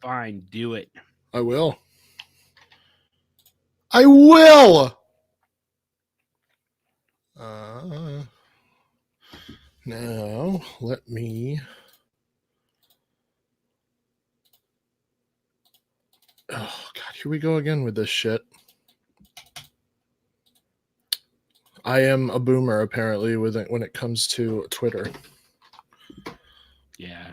Fine, do it. I will. I will. Now let me. Oh God, here we go again with this shit. I am a boomer apparently when it comes to Twitter. Yeah.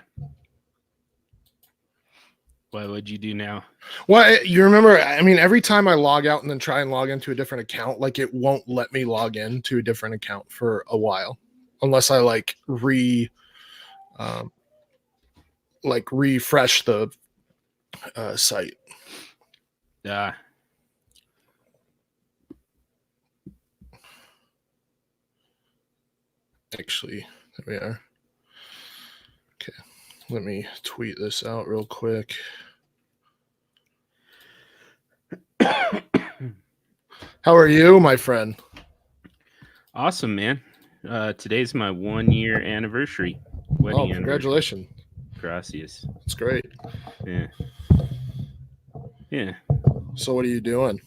What would you do now? Well, you remember, I mean, every time I log out and then try and log into a different account, like it won't let me log in to a different account for a while, unless I refresh the site. Yeah. Actually, there we are. Okay, let me tweet this out real quick. How are you, my friend? Awesome, man. Today's my 1-year anniversary. Wedding congratulations. Gracias. That's great. Yeah. Yeah. So what are you doing?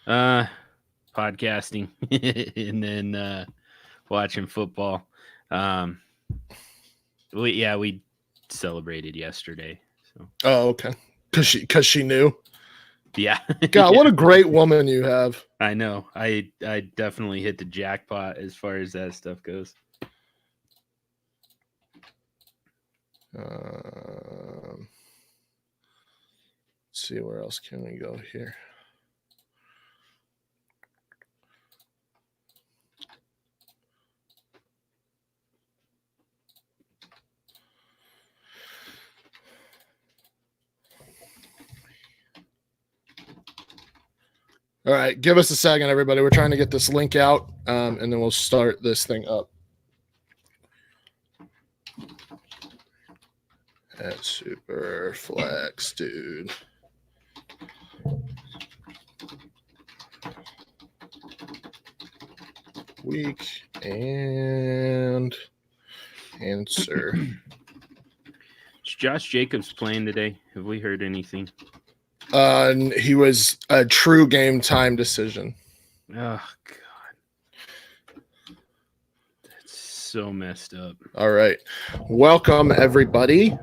Podcasting and then watching football. We celebrated yesterday. So. Oh, okay. Because she knew. Yeah. God, what a great woman you have. I know. I definitely hit the jackpot as far as that stuff goes. Let's see, where else can we go here? All right, give us a second, everybody. We're trying to get this link out, and then we'll start this thing up. That's super flex, dude. Week and answer. Is Josh Jacobs playing today? Have we heard anything? He was a true game time decision. Oh God, that's so messed up. All right, welcome everybody.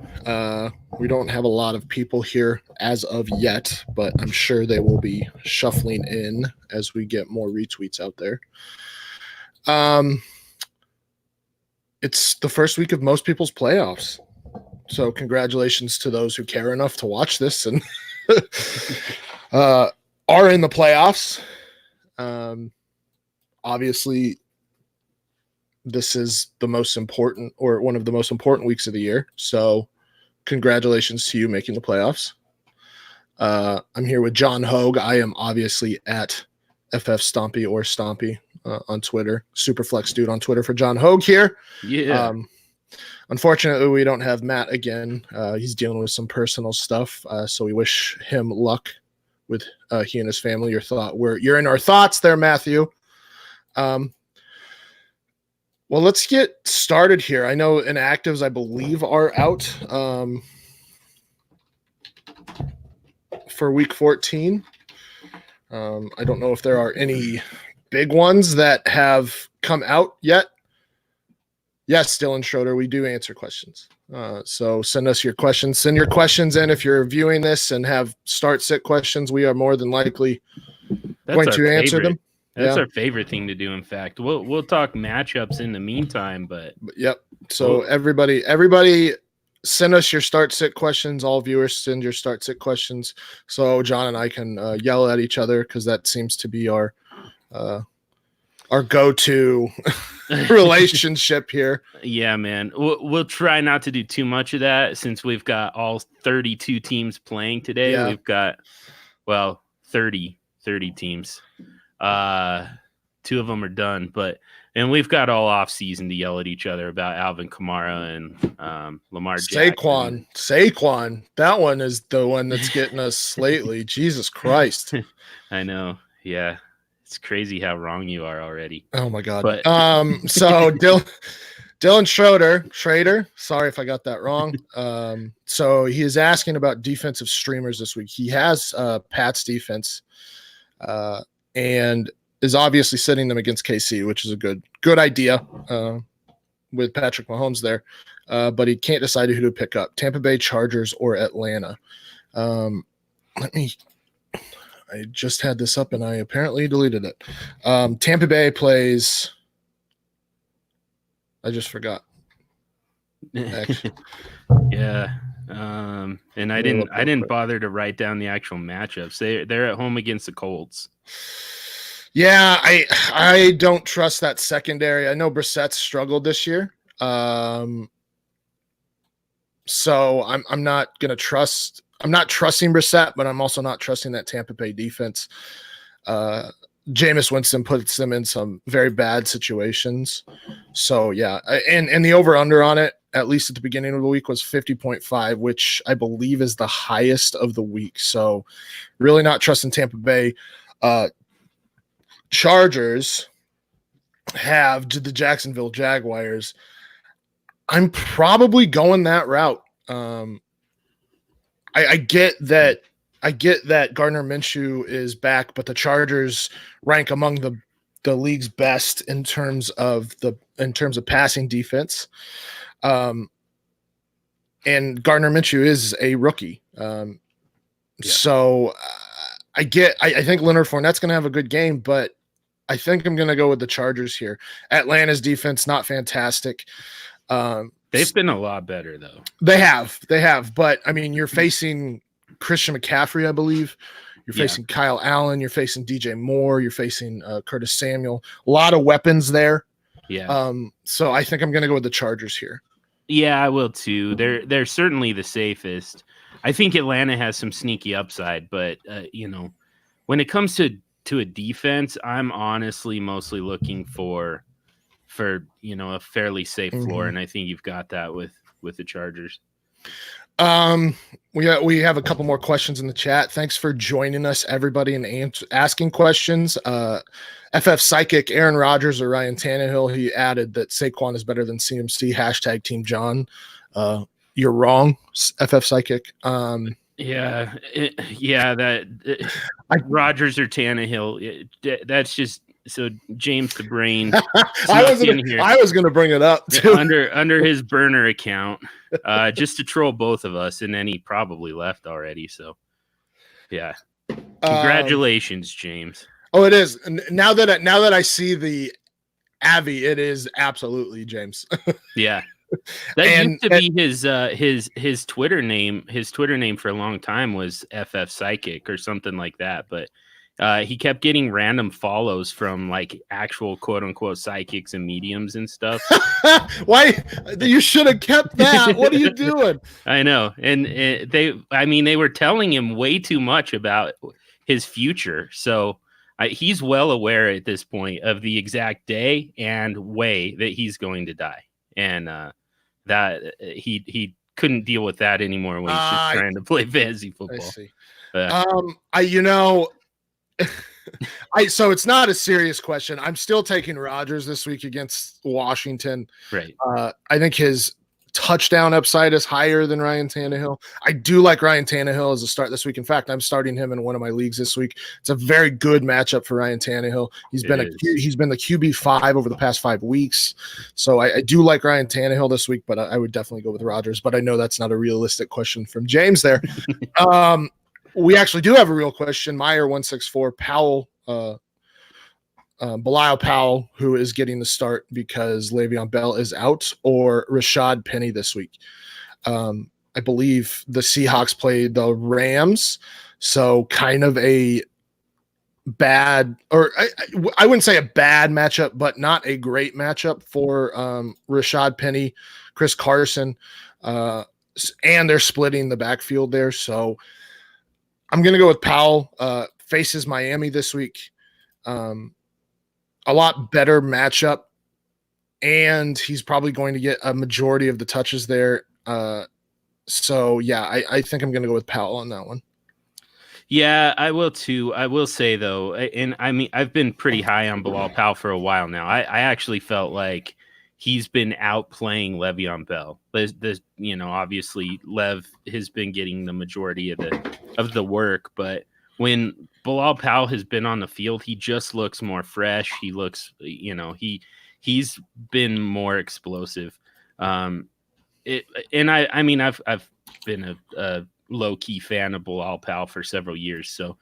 We don't have a lot of people here as of yet, but I'm sure they will be shuffling in as we get more retweets out there. It's the first week of most people's playoffs, so congratulations to those who care enough to watch this and are in the playoffs. Obviously, this is the most important, or one of the most important weeks of the year. So congratulations to you making the playoffs. I'm here with John Hogue. I am obviously at FF Stompy or Stompy on Twitter. Superflex dude on Twitter for John Hogue here. Yeah. Unfortunately, we don't have Matt again. He's dealing with some personal stuff, so we wish him luck with he and his family. You're in our thoughts there, Matthew. Well, let's get started here. I know inactives, I believe, are out for week 14. I don't know if there are any big ones that have come out yet. Yes, Dylan Schroeder, we do answer questions. So send us your questions. Send your questions in if you're viewing this and have start-sit questions. We are more than likely going to answer them. That's our favorite thing to do. In fact, we'll talk matchups in the meantime, but yep. So everybody send us your start-sit questions. All viewers send your start-sit questions so John and I can yell at each other, because that seems to be our go-to relationship here. Yeah, man. We'll try not to do too much of that since we've got all 32 teams playing today. Yeah. We've got 30 teams. 2 of them are done, and we've got all off season to yell at each other about Alvin Kamara and Lamar Jackson. Saquon. That one is the one that's getting us lately. Jesus Christ. I know. Yeah. It's crazy how wrong you are already. Oh my God. So Dylan Schrader. Sorry if I got that wrong. So he is asking about defensive streamers this week. He has Pat's defense, and is obviously sitting them against KC, which is a good idea with Patrick Mahomes there. But he can't decide who to pick up: Tampa Bay, Chargers, or Atlanta. I just had this up and I apparently deleted it. Tampa Bay plays. I just forgot. Yeah. And I didn't bother to write down the actual matchups. They're at home against the Colts. Yeah, I don't trust that secondary. I know Brissett's struggled this year. So I'm not going to trust. I'm not trusting Brissett, but I'm also not trusting that Tampa Bay defense. Jameis Winston puts them in some very bad situations. So, yeah. And the over-under on it, at least at the beginning of the week, was 50.5, which I believe is the highest of the week. So, really not trusting Tampa Bay. Chargers have the Jacksonville Jaguars. I'm probably going that route. I get that Gardner Minshew is back, but the Chargers rank among the league's best in terms of passing defense. And Gardner Minshew is a rookie. So I think Leonard Fournette's going to have a good game, but I think I'm going to go with the Chargers here. Atlanta's defense, not fantastic. They've been a lot better, though. They have. But, I mean, you're facing Christian McCaffrey, I believe. You're facing Kyle Allen. You're facing DJ Moore. You're facing Curtis Samuel. A lot of weapons there. Yeah. So I think I'm going to go with the Chargers here. Yeah, I will, too. They're certainly the safest. I think Atlanta has some sneaky upside, but, when it comes to a defense, I'm honestly mostly looking for a fairly safe floor, and I think you've got that with the Chargers. We have a couple more questions in the chat. Thanks for joining us, everybody, and asking questions. FF Psychic, Aaron Rodgers or Ryan Tannehill. He added that Saquon is better than CMC. # Team John. You're wrong, FF Psychic. That Rodgers or Tannehill. That's just. So James the Brain I was going to bring it up too. under his burner account, just to troll both of us, and then he probably left already. So, yeah, congratulations, James. Oh, it is. Now that I see the Avi, it is absolutely James. Yeah, that used to be his Twitter name. His Twitter name for a long time was FF Psychic or something like that, but. He kept getting random follows from like actual quote unquote psychics and mediums and stuff. Why? You should have kept that. What are you doing? I know. And they were telling him way too much about his future. So he's well aware at this point of the exact day and way that he's going to die. And that he couldn't deal with that anymore when he's just trying to play fantasy football. I see. So it's not a serious question. I'm still taking Rodgers this week against Washington. Right. I think his touchdown upside is higher than Ryan Tannehill. I do like Ryan Tannehill as a start this week. In fact, I'm starting him in one of my leagues this week. It's a very good matchup for Ryan Tannehill. He's been the QB5 over the past 5 weeks. So I do like Ryan Tannehill this week, but I would definitely go with Rodgers. But I know that's not a realistic question from James there. We actually do have a real question. Meyer164, Powell, Belial Powell, who is getting the start because Le'Veon Bell is out, or Rashad Penny this week. I believe the Seahawks played the Rams, so kind of a bad, or I wouldn't say a bad matchup, but not a great matchup for Rashad Penny, Chris Carson, and they're splitting the backfield there, so I'm going to go with Powell. Faces Miami this week. A lot better matchup, and he's probably going to get a majority of the touches there. So, yeah, I think I'm going to go with Powell on that one. Yeah, I will too. I will say, though, and I mean, I've been pretty high on Bilal Powell for a while now. I actually felt like he's been outplaying Le'Veon Bell. Obviously Lev has been getting the majority of the work, but when Bilal Powell has been on the field, he just looks more fresh. He looks, he's been more explosive. I've been a low key fan of Bilal Powell for several years. So,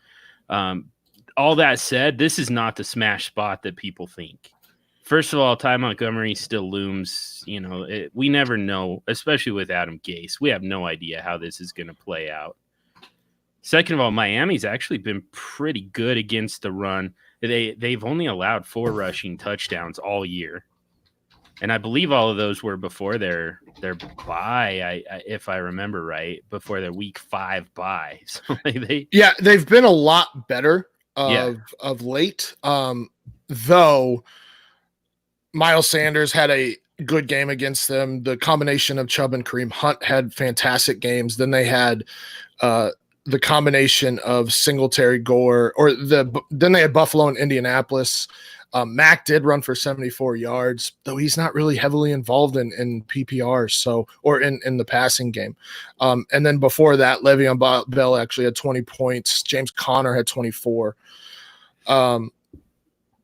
all that said, this is not the smash spot that people think. First of all, Ty Montgomery still looms. We never know, especially with Adam Gase. We have no idea how this is going to play out. Second of all, Miami's actually been pretty good against the run. They've only allowed 4 rushing touchdowns all year, and I believe all of those were before their bye. If I remember right, before their Week 5 bye. So they've been a lot better of late. Though Miles Sanders had a good game against them. The combination of Chubb and Kareem Hunt had fantastic games. Then they had the combination of Singletary, Gore, then they had Buffalo and Indianapolis. Mac did run for 74 yards, though he's not really heavily involved in PPR, or in the passing game. And then before that, Le'Veon Bell actually had 20 points. James Conner had 24. So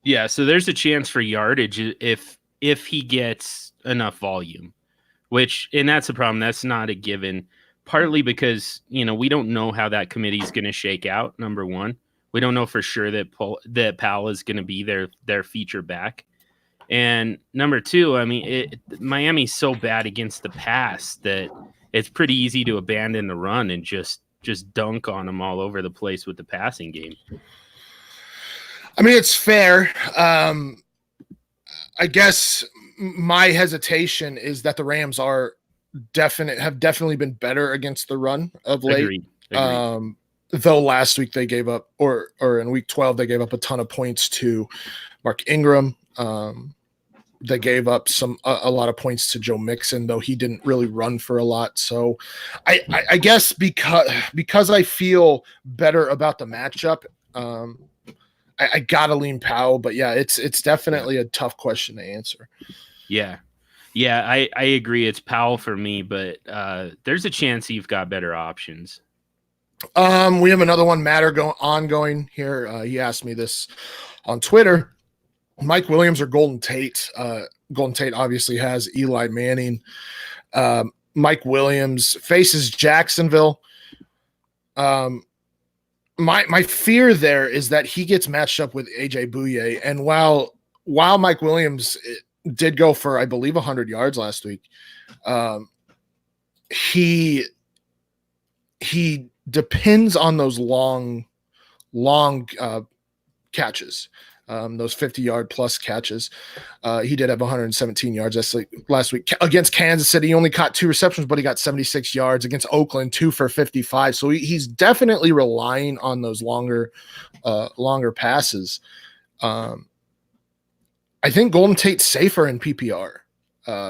there's a chance for yardage if he gets enough volume, and that's the problem. That's not a given. Partly because, we don't know how that committee is going to shake out, number one. We don't know for sure that Powell is going to be their feature back. And number two, Miami's so bad against the pass that it's pretty easy to abandon the run and just dunk on them all over the place with the passing game. It's fair. I guess my hesitation is that the Rams have definitely been better against the run of late. Agreed. Though last week they gave up, or in week 12, they gave up a ton of points to Mark Ingram. They gave up a lot of points to Joe Mixon, though he didn't really run for a lot. So I guess because I feel better about the matchup, I gotta lean Powell. But it's definitely a tough question to answer. Yeah, I agree. It's Powell for me, but there's a chance you've got better options. We have another one ongoing here. He asked me this on Twitter. Mike Williams or Golden Tate? Golden Tate obviously has Eli Manning. Mike Williams faces Jacksonville. My fear there is that he gets matched up with AJ Bouye. And while Mike Williams did go for, I believe, 100 yards last week, he depends on those long catches, those 50-yard plus catches. He did have 117 yards last week against Kansas City. He only caught 2 receptions, but he got 76 yards against Oakland, 2 for 55. So he's definitely relying on those longer passes. I think Golden Tate's safer in PPR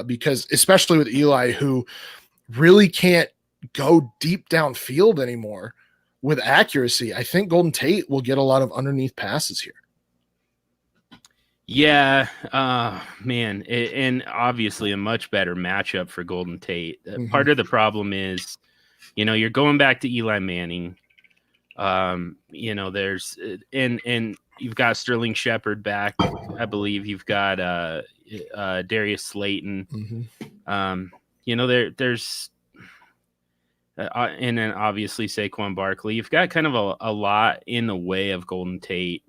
because especially with Eli, who really can't go deep downfield anymore with accuracy. I think Golden Tate will get a lot of underneath passes here. Yeah, man, and obviously a much better matchup for Golden Tate. Part of the problem is, you're going back to Eli Manning. There's and you've got Sterling Shepard back. I believe you've got Darius Slayton. There's and then obviously Saquon Barkley. You've got kind of a lot in the way of Golden Tate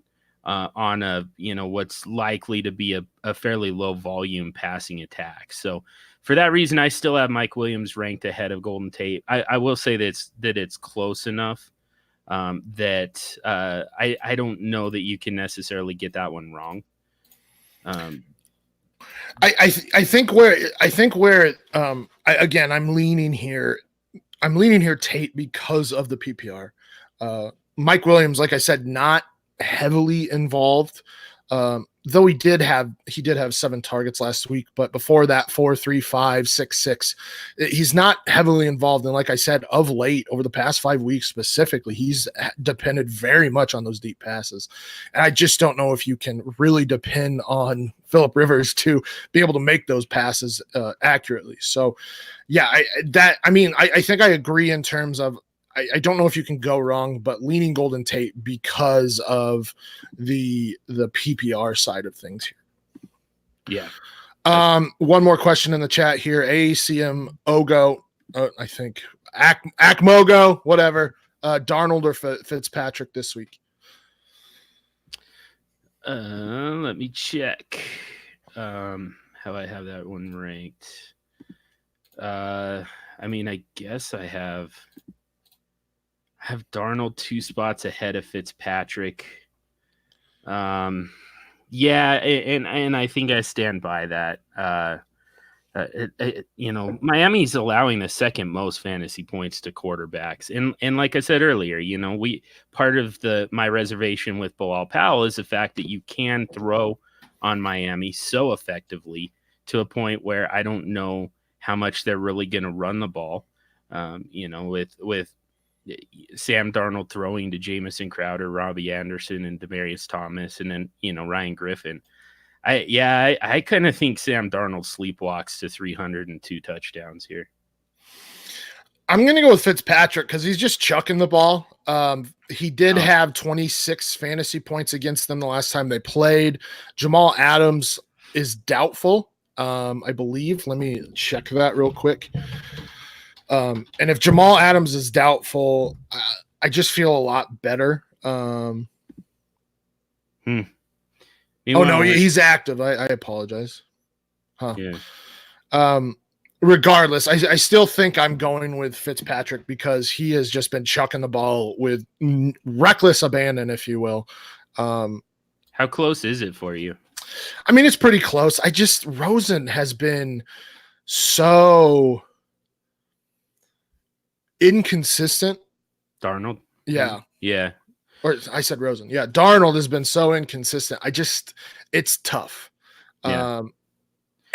on what's likely to be a fairly low volume passing attack. So for that reason, I still have Mike Williams ranked ahead of Golden Tate. I will say that it's close enough that I don't know that you can necessarily get that one wrong. I think where again, I'm leaning here Tate because of the PPR. Mike Williams, like I said, not heavily involved. though he did have 7 targets last week, but before that 4, 3, 5, 6, 6. He's not heavily involved, and like I said, of late over the past 5 weeks specifically, he's depended very much on those deep passes. And I just don't know if you can really depend on Phillip Rivers to be able to make those passes accurately. So yeah, I think I agree in terms of I don't know if you can go wrong, but leaning Golden Tate because of the PPR side of things here. Yeah. One more question in the chat here. ACM Ogo, I think Akmogo, whatever. Darnold or Fitzpatrick this week? Let me check. How I have that one ranked. I mean, I guess I have Darnold 2 spots ahead of Fitzpatrick. Yeah, and I think I stand by that. Miami's allowing the second most fantasy points to quarterbacks, and like I said earlier, part of my reservation with Bilal Powell is the fact that you can throw on Miami so effectively to a point where I don't know how much they're really going to run the ball. With Sam Darnold throwing to Jamison Crowder, Robbie Anderson, and Demaryius Thomas, and then Ryan Griffin. I kind of think Sam Darnold sleepwalks to 302 touchdowns here. I'm going to go with Fitzpatrick because he's just chucking the ball. He did have 26 fantasy points against them the last time they played. Jamal Adams is doubtful, I believe. Let me check that real quick. And if Jamal Adams is doubtful, I just feel a lot better. Oh, no, he's active. I apologize. Huh. Yeah. Regardless, I still think I'm going with Fitzpatrick because he has just been chucking the ball with reckless abandon, if you will. How close is it for you? I mean, it's pretty close. Rosen has been so inconsistent. Darnold? Yeah. Yeah. Or I said Rosen. Yeah. Darnold has been so inconsistent. It's tough. Yeah.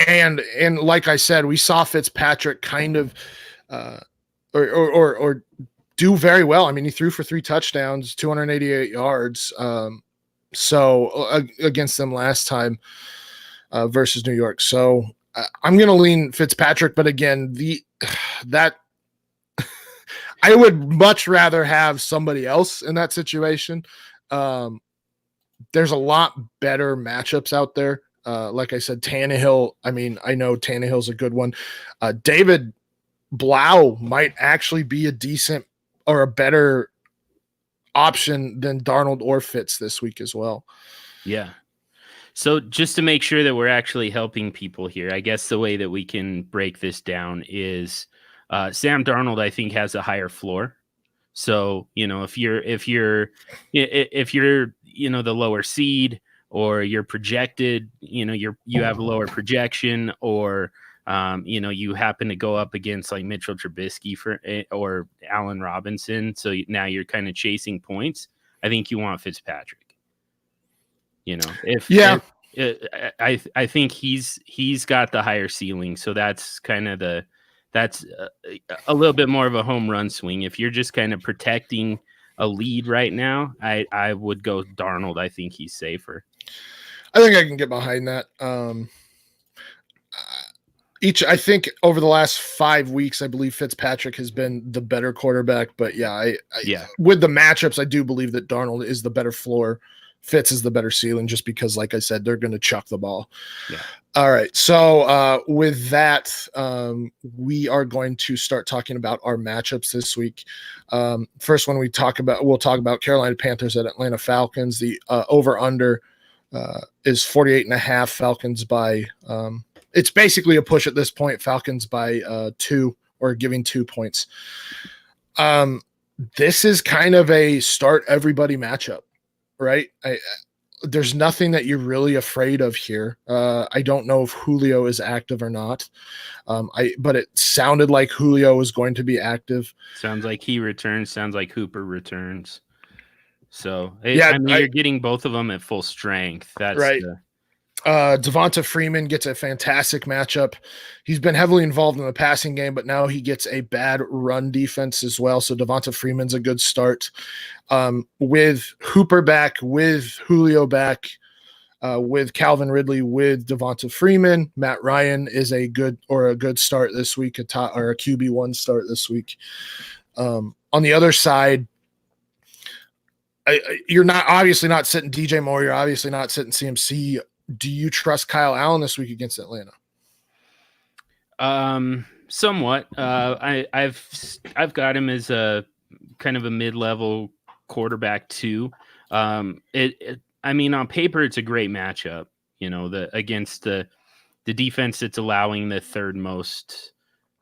And like I said, we saw Fitzpatrick kind of or do very well. I mean, he threw for 3 touchdowns, 288 yards. So against them last time versus New York. So I'm going to lean Fitzpatrick, but again, I would much rather have somebody else in that situation. There's a lot better matchups out there. Like I said, Tannehill. I mean, I know Tannehill's a good one. David Blau might actually be a decent or a better option than Darnold or Fitz this week as well. Yeah. So just to make sure that we're actually helping people here, I guess the way that we can break this down is Sam Darnold, I think, has a higher floor. So, if you're the lower seed, or you're projected, you have a lower projection, or you happen to go up against like Mitchell Trubisky or Allen Robinson. So now you're kind of chasing points. I think you want Fitzpatrick. I think he's got the higher ceiling. So that's kind of that's a little bit more of a home run swing. If you're just kind of protecting a lead right now, I would go Darnold. I think he's safer. I think I can get behind that. I think over the last 5 weeks, I believe Fitzpatrick has been the better quarterback. But yeah, with the matchups, I do believe that Darnold is the better floor. Fitz is the better ceiling, just because, like I said, they're going to chuck the ball. Yeah. All right. So with that, we are going to start talking about our matchups this week. First one we'll talk about Carolina Panthers at Atlanta Falcons. The over-under is 48.5. Falcons by it's basically a push at this point. Falcons by 2, or giving 2 points. This is kind of a start everybody matchup, right? There's nothing that you're really afraid of here. I don't know if Julio is active or not. But it sounded like Julio was going to be active. Sounds like he returns. Sounds like Hooper returns. So you're getting both of them at full strength. That's right. Devonta Freeman gets a fantastic matchup. He's been heavily involved in the passing game, but now he gets a bad run defense as well. So Devonta Freeman's a good start. With Hooper back, with Julio back, with Calvin Ridley, with Devonta Freeman, Matt Ryan is a good start this week, a QB1 start this week. On the other side, you're obviously not sitting DJ Moore. You're obviously not sitting CMC. Do you trust Kyle Allen this week against Atlanta? Somewhat. I've got him as a kind of a mid-level quarterback too. I mean, on paper, it's a great matchup. You know, against the defense that's allowing the third most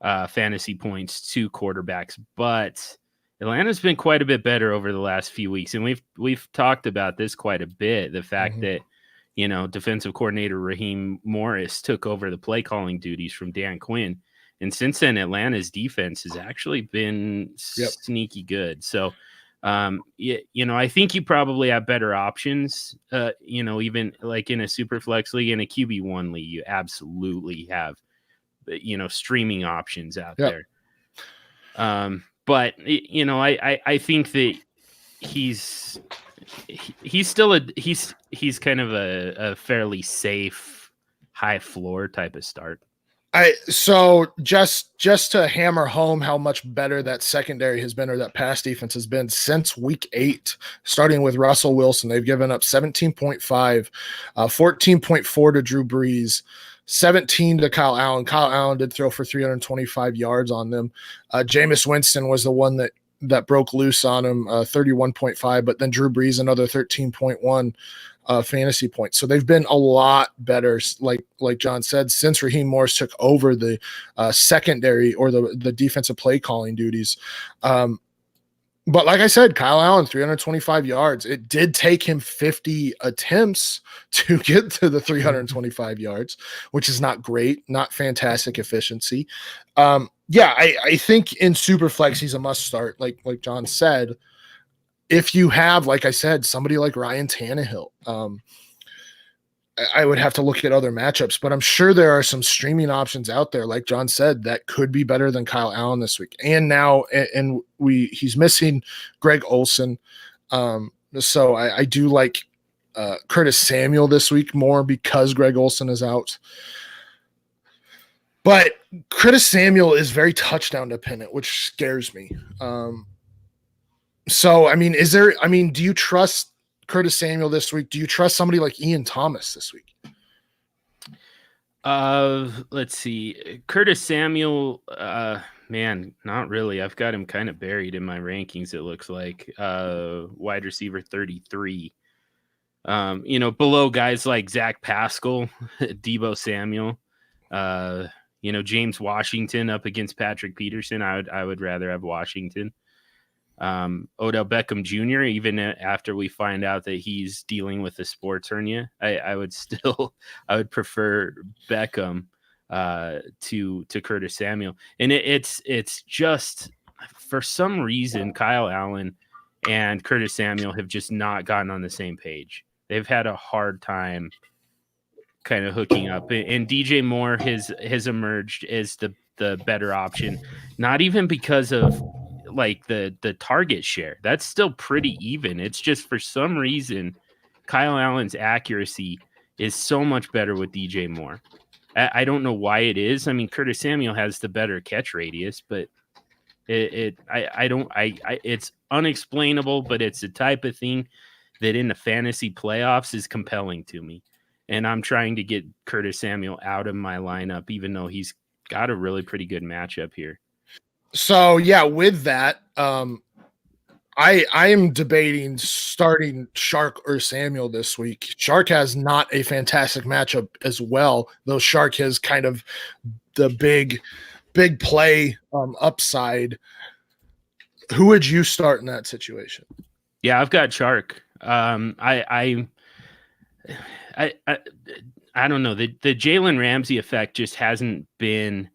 fantasy points to quarterbacks, but Atlanta's been quite a bit better over the last few weeks, and we've talked about this quite a bit. The fact that, you know, defensive coordinator Raheem Morris took over the play calling duties from Dan Quinn, and since then Atlanta's defense has actually been sneaky good. So, you know, I think you probably have better options. You know, even like in a super flex league, in a QB1 league, you absolutely have, you know, streaming options out there. But you know, I think that he's still he's kind of a fairly safe high floor type of start. So just to hammer home how much better that secondary has been, or that pass defense has been since week 8, starting with Russell Wilson, they've given up 17.5, 14.4 to Drew Brees, 17 to Kyle Allen. Kyle Allen did throw for 325 yards on them. Jameis Winston was the one that broke loose on him, 31.5, but then Drew Brees another 13.1 fantasy points. So they've been a lot better, like John said, since Raheem Morris took over the secondary or the defensive play calling duties. But like I said, Kyle Allen, 325 yards. It did take him 50 attempts to get to the 325 yards, which is not great, not fantastic efficiency. I think in Superflex, he's a must start, like John said. If you have, like I said, somebody like Ryan Tannehill, I would have to look at other matchups, but I'm sure there are some streaming options out there, like John said, that could be better than Kyle Allen this week. And now, he's missing Greg Olsen. So I do like Curtis Samuel this week more because Greg Olsen is out. But Curtis Samuel is very touchdown dependent, which scares me. So, I mean, do you trust Curtis Samuel this week? Do you trust somebody like Ian Thomas this week? Let's see. Curtis Samuel, man, not really. I've got him kind of buried in my rankings, it looks like. Wide receiver 33. You know, below guys like Zach Pascal, Deebo Samuel, you know, James Washington up against Patrick Peterson. I would rather have Washington. Odell Beckham Jr., even after we find out that he's dealing with a sports hernia, I would prefer Beckham to Curtis Samuel. And it's just, for some reason, Kyle Allen and Curtis Samuel have just not gotten on the same page. They've had a hard time kind of hooking up, and DJ Moore has emerged as the better option, not even because of like the target share. That's still pretty even. It's just for some reason Kyle Allen's accuracy is so much better with DJ Moore. I don't know why it is. I mean, Curtis Samuel has the better catch radius, but it's unexplainable, but it's the type of thing that in the fantasy playoffs is compelling to me. And I'm trying to get Curtis Samuel out of my lineup, even though he's got a really pretty good matchup here. So yeah, with that, I am debating starting Shark or Samuel this week. Shark has not a fantastic matchup as well, though Shark has kind of the big play upside. Who would you start in that situation? Yeah, I've got Shark. I don't know. The Jalen Ramsey effect just hasn't been.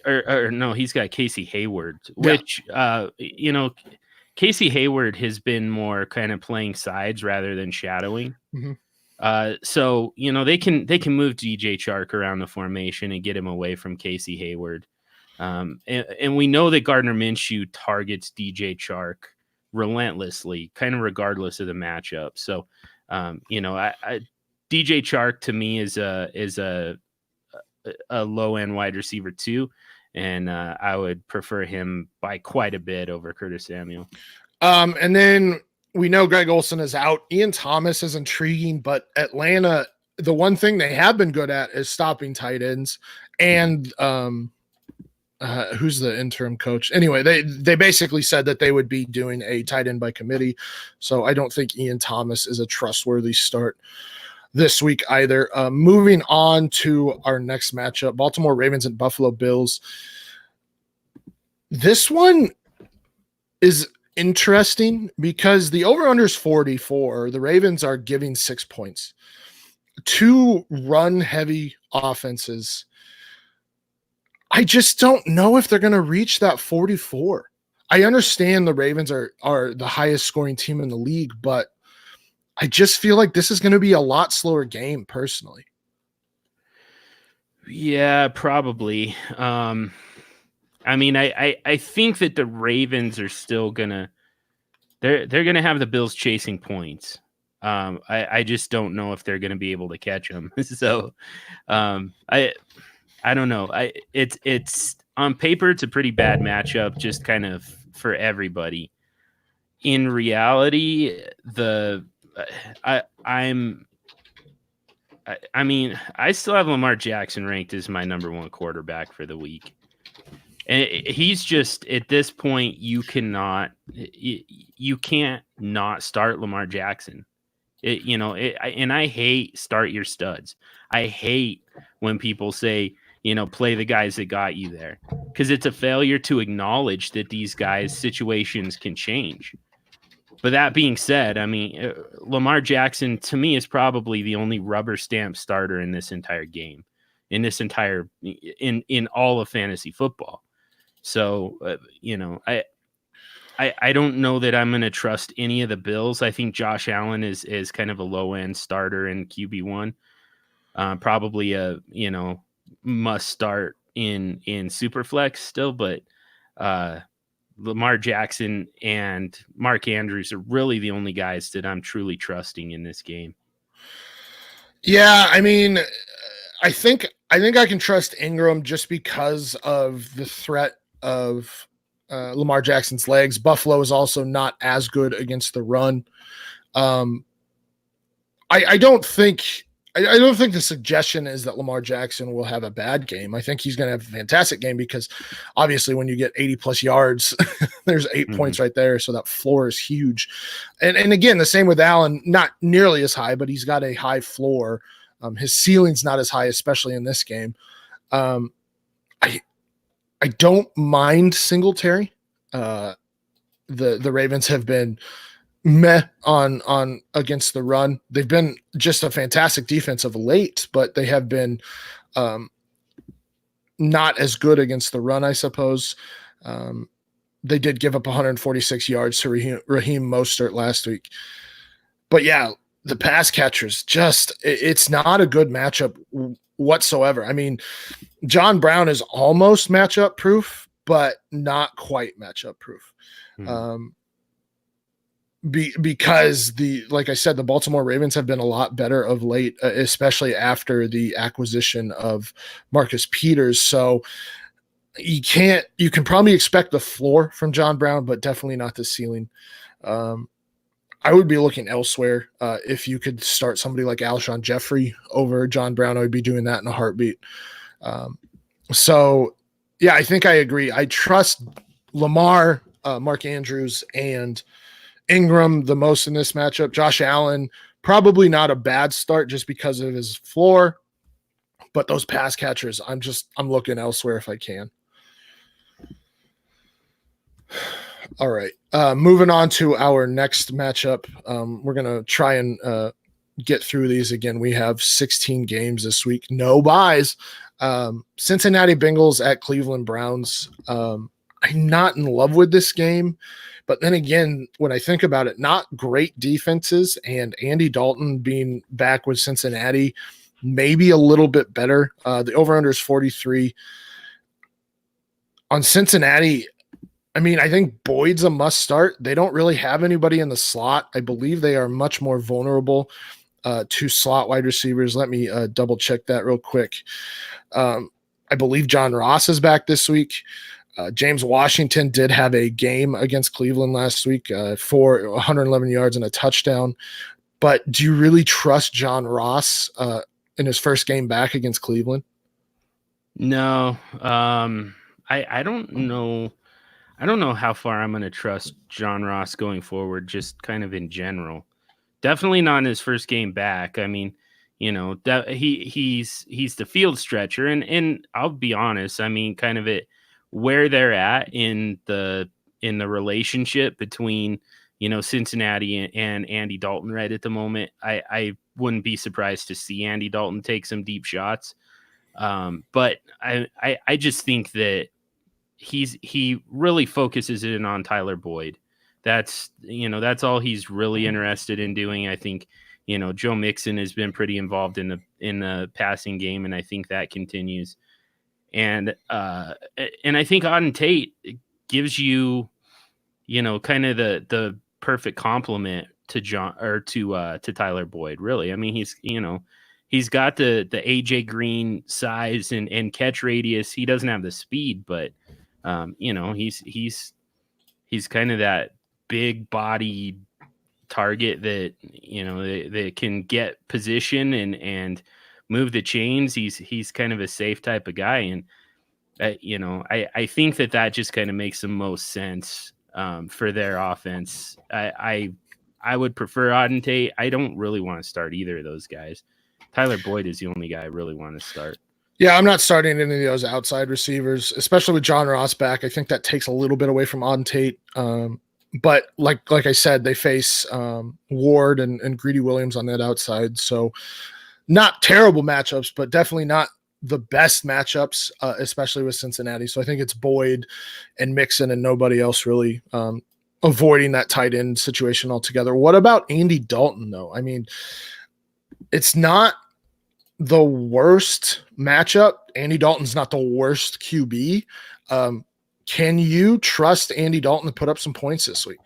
Or no, he's got Casey Hayward, which, you know, Casey Hayward has been more kind of playing sides rather than shadowing. Mm-hmm. So they can move DJ Chark around the formation and get him away from Casey Hayward. And we know that Gardner Minshew targets DJ Chark relentlessly, kind of regardless of the matchup. So, DJ Chark to me is a low end wide receiver too, and I would prefer him by quite a bit over Curtis Samuel. And then we know Greg Olsen is out. Ian Thomas is intriguing, but Atlanta, the one thing they have been good at is stopping tight ends. And who's the interim coach? Anyway, they basically said that they would be doing a tight end by committee. So I don't think Ian Thomas is a trustworthy start this week either. Moving on to our next matchup, Baltimore Ravens and Buffalo Bills. This one is interesting because the over-under is 44. The Ravens are giving 6 points. Two run-heavy offenses. I just don't know if they're going to reach that 44. I understand the Ravens are the highest scoring team in the league, but I just feel like this is going to be a lot slower game personally. Yeah, probably. I mean, I think that the Ravens are still gonna they're gonna have the Bills chasing points. I just don't know if they're gonna be able to catch them. So, I don't know. It's on paper it's a pretty bad matchup, just kind of for everybody. In reality, I mean, I still have Lamar Jackson ranked as my number one quarterback for the week. And he's just at this point, you can't not start Lamar Jackson. And I hate start your studs. I hate when people say, play the guys that got you there, because it's a failure to acknowledge that these guys' situations can change. But that being said, I mean, Lamar Jackson to me is probably the only rubber stamp starter in this entire game, in all of fantasy football. So, I don't know that I'm going to trust any of the Bills. I think Josh Allen is kind of a low end starter in QB1, probably a must start in Superflex still, but Lamar Jackson and Mark Andrews are really the only guys that I'm truly trusting in this game. Yeah, I mean, I think I can trust Ingram just because of the threat of Lamar Jackson's legs. Buffalo is also not as good against the run. I don't think the suggestion is that Lamar Jackson will have a bad game. I think he's going to have a fantastic game because obviously when you get 80 plus yards, there's 8 points right there. So that floor is huge. And again, the same with Allen, not nearly as high, but he's got a high floor. His ceiling's not as high, especially in this game. I don't mind Singletary. The Ravens have been meh on against the run. They've been just a fantastic defense of late, but they have been not as good against the run, I suppose. They did give up 146 yards to Raheem Mostert last week. But yeah, the pass catchers, it's not a good matchup whatsoever. I mean, John Brown is almost matchup proof, but not quite matchup proof. Because like I said, the Baltimore Ravens have been a lot better of late, especially after the acquisition of Marcus Peters. So you can probably expect the floor from John Brown, but definitely not the ceiling. I would be looking elsewhere. If you could start somebody like Alshon Jeffrey over John Brown, I would be doing that in a heartbeat. So yeah, I think I agree. I trust Lamar, Mark Andrews, and Ingram the most in this matchup. Josh Allen, probably not a bad start just because of his floor, but those pass catchers, I'm looking elsewhere if I can. All right. Moving on to our next matchup. We're going to try and get through these again. We have 16 games this week, no buys. Cincinnati Bengals at Cleveland Browns. I'm not in love with this game. But then again, when I think about it, not great defenses, and Andy Dalton being back with Cincinnati, maybe a little bit better. The over-under is 43. On Cincinnati, I mean, I think Boyd's a must start. They don't really have anybody in the slot. I believe they are much more vulnerable to slot wide receivers. Let me double check that real quick. I believe John Ross is back this week. James Washington did have a game against Cleveland last week for 111 yards and a touchdown. But do you really trust John Ross in his first game back against Cleveland? No. I don't know. I don't know how far I'm going to trust John Ross going forward, just kind of in general. Definitely not in his first game back. I mean, that he's the field stretcher, and I'll be honest. I mean, kind of where they're at in the relationship between Cincinnati and Andy Dalton right at the moment. I wouldn't be surprised to see Andy Dalton take some deep shots, but I just think that he really focuses in on Tyler Boyd. That's all he's really interested in doing. I think Joe Mixon has been pretty involved in the passing game, and I think that continues. And I think Auden Tate gives you kind of the perfect complement to to Tyler Boyd. Really, I mean he's got the AJ Green size and catch radius. He doesn't have the speed, but he's kind of that big body target that that can get position and move the chains. He's kind of a safe type of guy, and I think that just kind of makes the most sense for their offense. I would prefer Auden Tate. I don't really want to start either of those guys. Tyler Boyd is the only guy I really want to start. Yeah, I'm not starting any of those outside receivers, especially with John Ross back. I think that takes a little bit away from Auden Tate. But like I said, they face Ward and Greedy Williams on that outside. So not terrible matchups, but definitely not the best matchups, especially with Cincinnati. So I think it's Boyd and Mixon and nobody else really avoiding that tight end situation altogether. What about Andy Dalton, though? I mean, it's not the worst matchup. Andy Dalton's not the worst QB. Can you trust Andy Dalton to put up some points this week?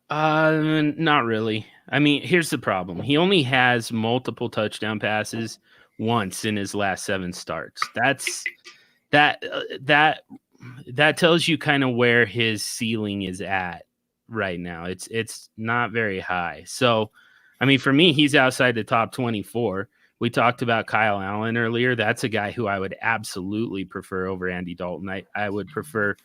Not really. I mean, here's the problem. He only has multiple touchdown passes once in his last 7 starts. That tells you kind of where his ceiling is at right now. It's not very high. So, I mean, for me, he's outside the top 24. We talked about Kyle Allen earlier. That's a guy who I would absolutely prefer over Andy Dalton. I would prefer,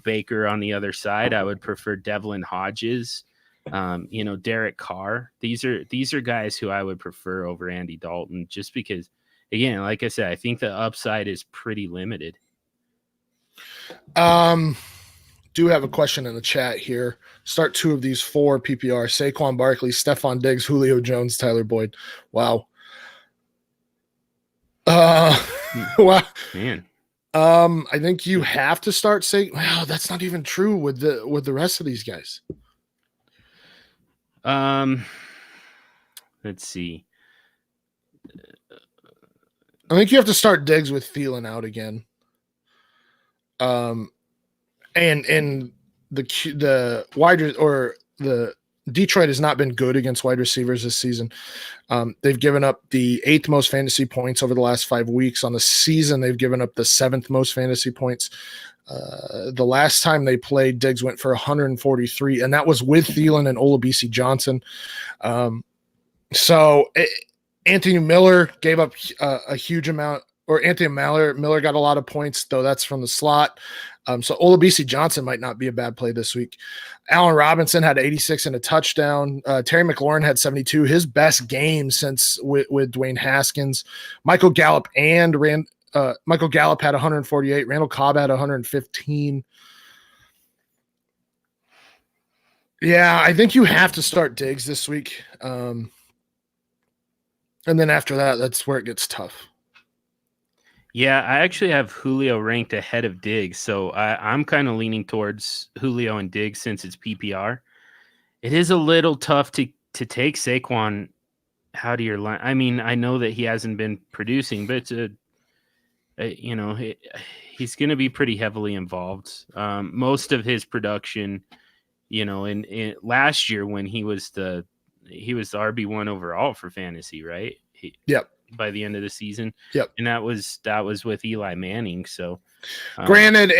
Baker on the other side. I would prefer Devlin Hodges, Derek Carr. These are guys who I would prefer over Andy Dalton, just because, again, like I said, I think the upside is pretty limited. Do have a question in the chat here. Start 2 of these 4 PPR: Saquon Barkley, Stephon Diggs, Julio Jones, Tyler Boyd. Wow. Well, man. I think you have to start saying, well, that's not even true with the rest of these guys. Let's see. I think you have to start Diggs with Thielen out again. And the wide or the Detroit has not been good against wide receivers this season. They've given up the 8th most fantasy points over the last 5 weeks. On the season, they've given up the 7th most fantasy points. The last time they played, Diggs went for 143, and that was with Thielen and Olabisi Johnson. Anthony Miller gave up a huge amount, or Anthony Miller got a lot of points, though that's from the slot. So Olabisi Johnson might not be a bad play this week. Allen Robinson had 86 and a touchdown. Terry McLaurin had 72, his best game since with Dwayne Haskins. Michael Gallup had 148. Randall Cobb had 115. Yeah, I think you have to start Diggs this week. And then after that, that's where it gets tough. Yeah, I actually have Julio ranked ahead of Diggs, so I'm kind of leaning towards Julio and Diggs since it's PPR. It is a little tough to take Saquon out of your line. I mean, I know that he hasn't been producing, but it's he's going to be pretty heavily involved. Most of his production, in last year when he was the RB1 overall for fantasy, right? Yep. By the end of the season. Yep. And that was with Eli Manning. So granted,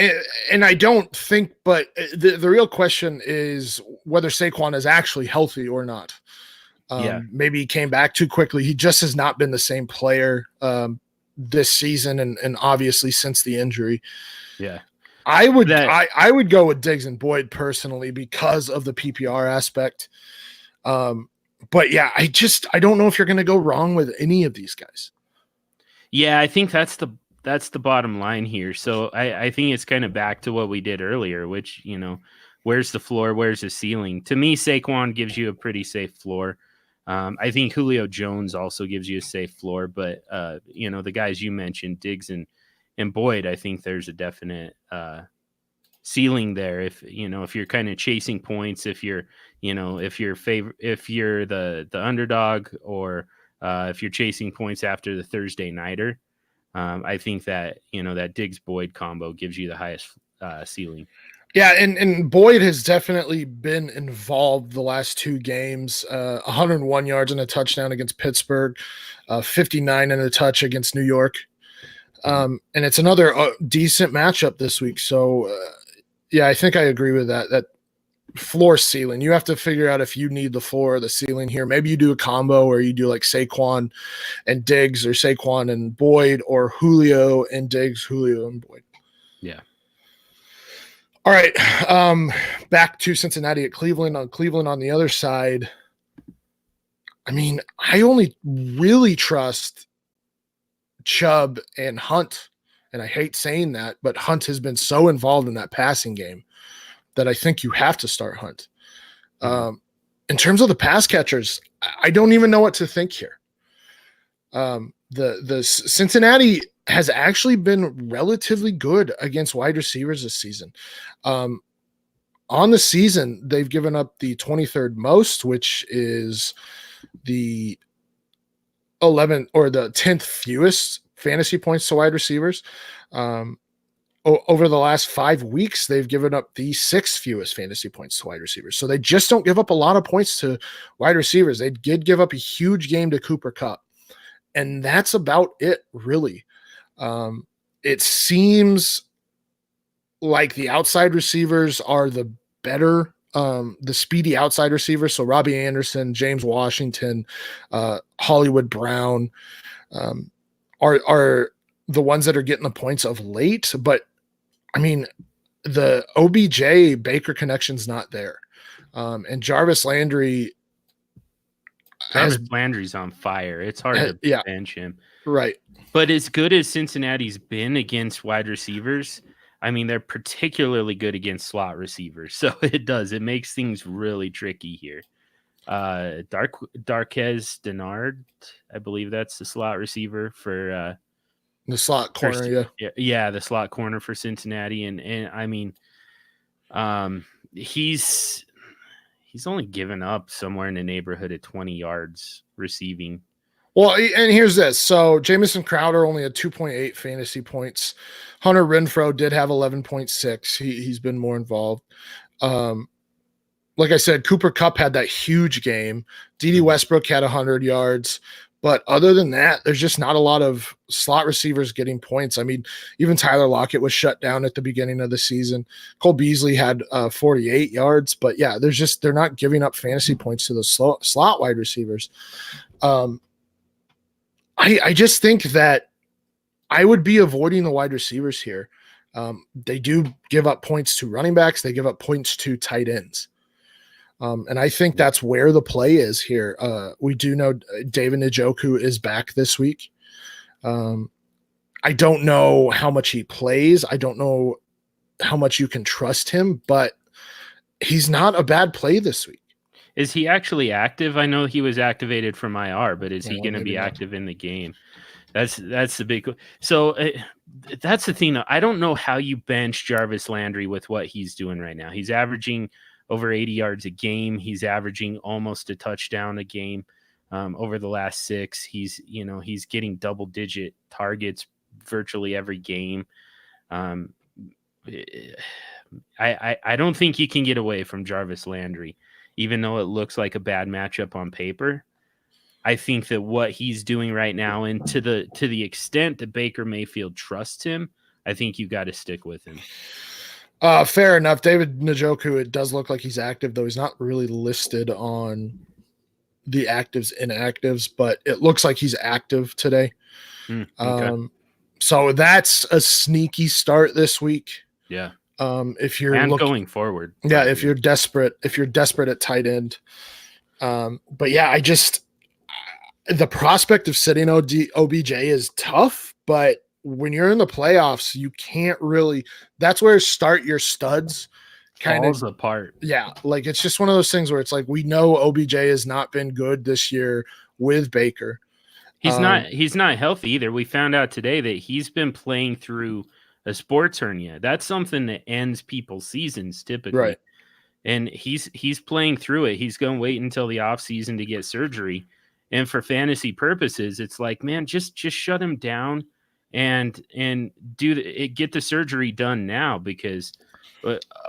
and I don't think, but the real question is whether Saquon is actually healthy or not. Maybe he came back too quickly. He just has not been the same player this season, and obviously since the injury. Yeah, I would go with Diggs and Boyd personally because of the PPR aspect. But yeah, I don't know if you're going to go wrong with any of these guys. Yeah, I think that's the bottom line here. So I think it's kind of back to what we did earlier, which, where's the floor? Where's the ceiling? To me, Saquon gives you a pretty safe floor. I think Julio Jones also gives you a safe floor, but the guys you mentioned, Diggs and Boyd, I think there's a definite ceiling there. If you're kind of chasing points, if you're the underdog, or if you're chasing points after the Thursday nighter, I think that that Diggs Boyd combo gives you the highest ceiling. Yeah, and Boyd has definitely been involved the last two games. 101 yards and a touchdown against Pittsburgh, 59 and a touch against New York. And it's another decent matchup this week. So, yeah, I think I agree with that. That floor ceiling, you have to figure out if you need the floor or the ceiling here. Maybe you do a combo where you do like Saquon and Diggs, or Saquon and Boyd, or Julio and Diggs, Julio and Boyd. Yeah. All right, back to Cincinnati at Cleveland. On Cleveland on the other side, I mean, I only really trust Chubb and Hunt, and I hate saying that, but Hunt has been so involved in that passing game that I think you have to start Hunt. In terms of the pass catchers, I don't even know what to think here. The Cincinnati has actually been relatively good against wide receivers this season. On the season, they've given up the 23rd most, which is the 11th or the 10th fewest fantasy points to wide receivers. Over the last 5 weeks, they've given up the 6th fewest fantasy points to wide receivers. So they just don't give up a lot of points to wide receivers. They did give up a huge game to Cooper Kupp, and that's about it, really. It seems like the outside receivers are the better, the speedy outside receivers. So Robbie Anderson, James Washington, Hollywood Brown are the ones that are getting the points of late. But I mean, the OBJ Baker connection's not there. And Jarvis Landry. Landry's on fire. It's hard to bench him. Right. But as good as Cincinnati's been against wide receivers, I mean, they're particularly good against slot receivers. So it makes things really tricky here. Darquez Denard, I believe that's the slot receiver for the slot corner. Yeah, the slot corner for Cincinnati. And I mean, he's only given up somewhere in the neighborhood of 20 yards receiving. Well, and here's this. So Jamison Crowder only had 2.8 fantasy points. Hunter Renfrow did have 11.6. He's been more involved. Like I said, Cooper Kupp had that huge game. D.D. Westbrook had 100 yards. But other than that, there's just not a lot of slot receivers getting points. I mean, even Tyler Lockett was shut down at the beginning of the season. Cole Beasley had 48 yards. But yeah, they're not giving up fantasy points to the slot wide receivers. I just think that I would be avoiding the wide receivers here. They do give up points to running backs. They give up points to tight ends. And I think that's where the play is here. We do know David Njoku is back this week. I don't know how much he plays. I don't know how much you can trust him, but he's not a bad play this week. Is he actually active? I know he was activated from IR, but is he going to be active in the game? That's the big. So that's the thing. Though. I don't know how you bench Jarvis Landry with what he's doing right now. He's averaging over 80 yards a game. He's averaging almost a touchdown a game over the last 6. He's getting double-digit targets virtually every game. I don't think you can get away from Jarvis Landry, even though it looks like a bad matchup on paper. I think that what he's doing right now, and to the extent that Baker Mayfield trusts him, I think you got to stick with him. Fair enough. David Njoku, it does look like he's active, though he's not really listed on the actives, inactives, but it looks like he's active today. Okay. So that's a sneaky start this week. Yeah. If you're going forward. Yeah. If you're desperate at tight end. But yeah, the prospect of sitting OBJ is tough, but when you're in the playoffs, you can't really, that's where start your studs kind falls apart. Yeah. Like it's just one of those things where it's like, we know OBJ has not been good this year with Baker. He's not healthy either. We found out today that he's been playing through a sports hernia. That's something that ends people's seasons typically. Right. And he's playing through it. He's going to wait until the off season to get surgery. And for fantasy purposes, it's like, man, just shut him down and get the surgery done now, because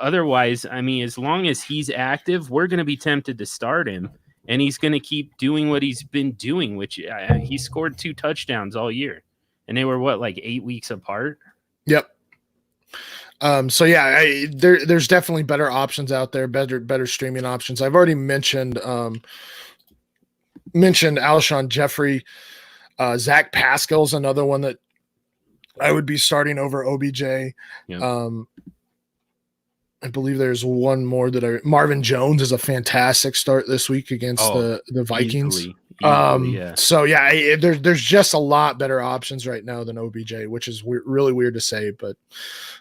otherwise, I mean, as long as he's active, we're going to be tempted to start him, and he's going to keep doing what he's been doing, which he scored 2 touchdowns all year, and they were like 8 weeks apart. Yep. So yeah, there's definitely better options out there, better streaming options. I've already mentioned Alshon Jeffrey. Zach Pascal's another one that I would be starting over OBJ. Yep. I believe there's one more Marvin Jones is a fantastic start this week against the Vikings. Easily, yeah. So yeah, there's just a lot better options right now than OBJ, which is really weird to say, but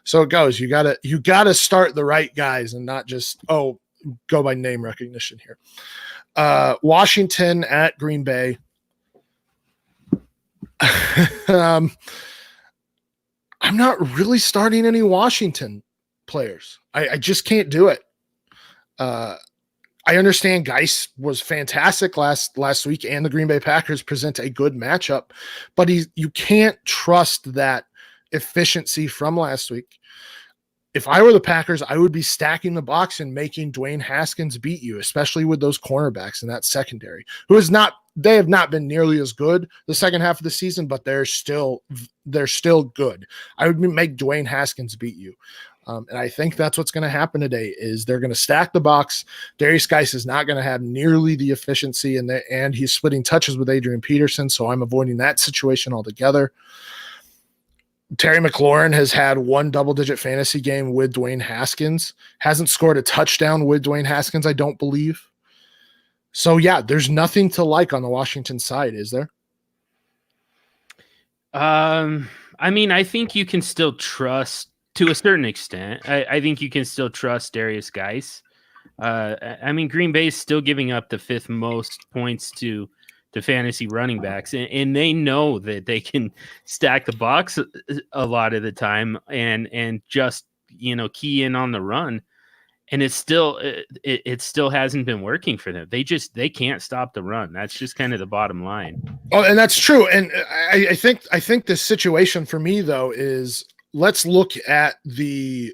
so it goes. You gotta start the right guys and not just go by name recognition here. Washington at Green Bay. I'm not really starting any Washington players. I just can't do it. I understand Geis was fantastic last week, and the Green Bay Packers present a good matchup, but you can't trust that efficiency from last week. If I were the Packers, I would be stacking the box and making Dwayne Haskins beat you, especially with those cornerbacks in that secondary, they have not been nearly as good the second half of the season, but they're still good. I would make Dwayne Haskins beat you. And I think that's what's going to happen today is they're going to stack the box. Darius Geis is not going to have nearly the efficiency and he's splitting touches with Adrian Peterson. So I'm avoiding that situation altogether. Terry McLaurin has had one double-digit fantasy game with Dwayne Haskins, hasn't scored a touchdown with Dwayne Haskins, I don't believe. So yeah, there's nothing to like on the Washington side, is there? I mean, I think you can still trust to a certain extent. I think you can still trust Darius Geis. I mean, Green Bay is still giving up the 5th most points to fantasy running backs, and they know that they can stack the box a lot of the time and just key in on the run, and it still hasn't been working for them. They can't stop the run. That's just kind of the bottom line. Oh, and that's true. And I think the situation for me though is, let's look at the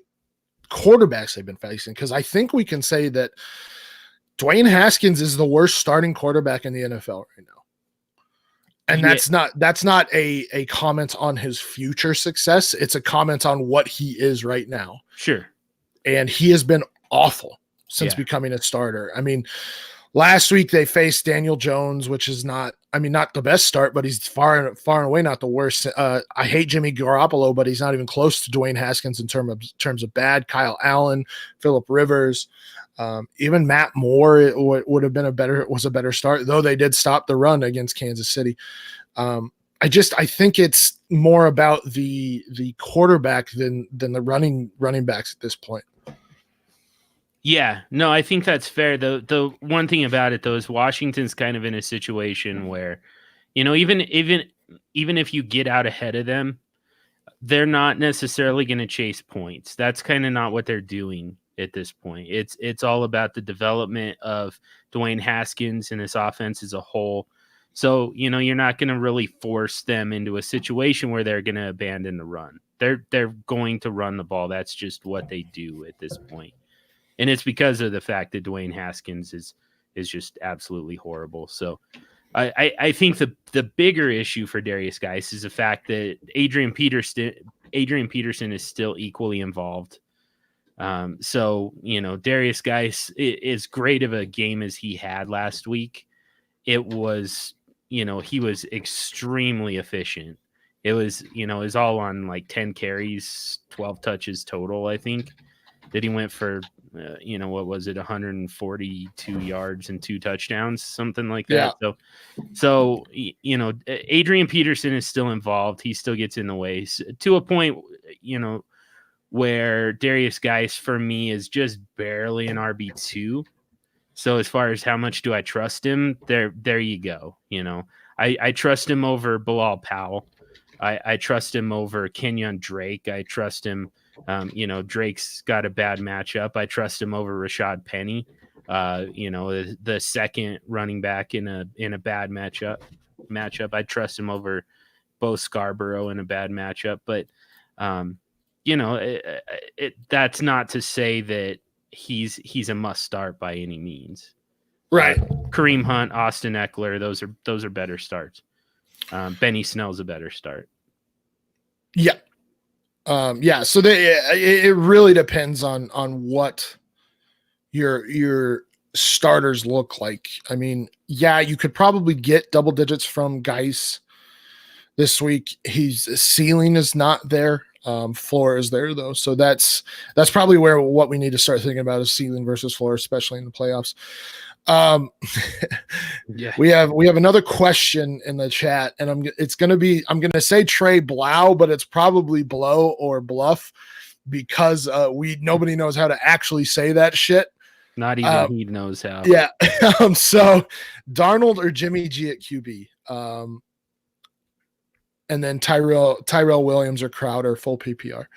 quarterbacks they've been facing, because I think we can say that Dwayne Haskins is the worst starting quarterback in the NFL right now. And that's not a comment on his future success. It's a comment on what he is right now. Sure. And he has been awful since becoming a starter. I mean, last week they faced Daniel Jones, which is not the best start, but he's far and away not the worst. I hate Jimmy Garoppolo, but he's not even close to Dwayne Haskins in terms of bad. Kyle Allen, Phillip Rivers, even Matt Moore would have been a better start, though they did stop the run against Kansas City. I think it's more about the quarterback than the running backs at this point. Yeah, no, I think that's fair. The one thing about it though is Washington's kind of in a situation where, even even if you get out ahead of them, they're not necessarily going to chase points. That's kind of not what they're doing at this point. It's all about the development of Dwayne Haskins and his offense as a whole. So, you're not going to really force them into a situation where they're going to abandon the run. They're going to run the ball. That's just what they do at this point. And it's because of the fact that Dwayne Haskins is just absolutely horrible. So I think the bigger issue for Darius Geis is the fact that Adrian Peterson is still equally involved. So, Darius Geis, as great of a game as he had last week, it was, he was extremely efficient. It was, it was all on like 10 carries, 12 touches total, I think, that he went for, what was it, 142 yards and 2 touchdowns, something like that. Yeah. So, Adrian Peterson is still involved. He still gets in the way to a point, where Darius Geis for me is just barely an RB2. So as far as how much do I trust him, there you go. I trust him over Bilal Powell. I trust him over Kenyon Drake. I trust him. Drake's got a bad matchup. I trust him over Rashad Penny. The second running back in a bad matchup. I trust him over Bo Scarborough in a bad matchup. But that's not to say that he's a must start by any means. Right. Kareem Hunt, Austin Eckler, those are better starts. Benny Snell's a better start. Yeah. So it really depends on what your starters look like. I mean, yeah, you could probably get double digits from Geis this week. His ceiling is not there. Floor is there though. So that's probably what we need to start thinking about is ceiling versus floor, especially in the playoffs. Yeah. We have another question in the chat, and I'm going to say Trey Blau, but it's probably blow or bluff because nobody knows how to actually say that shit. Not even he knows how. Yeah. So Darnold or Jimmy G at QB. And then Tyrell Williams or Crowder, full PPR.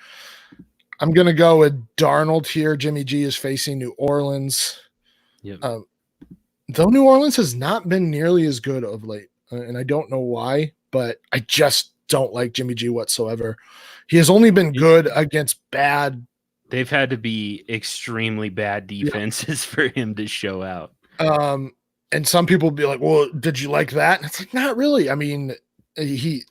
I'm going to go with Darnold here. Jimmy G is facing New Orleans. Yep. Though New Orleans has not been nearly as good of late, and I don't know why, but I just don't like Jimmy G whatsoever. He has only been good against bad. They've had to be extremely bad defenses for him to show out. And some people will be like, well, did you like that? And it's like, not really. I mean, I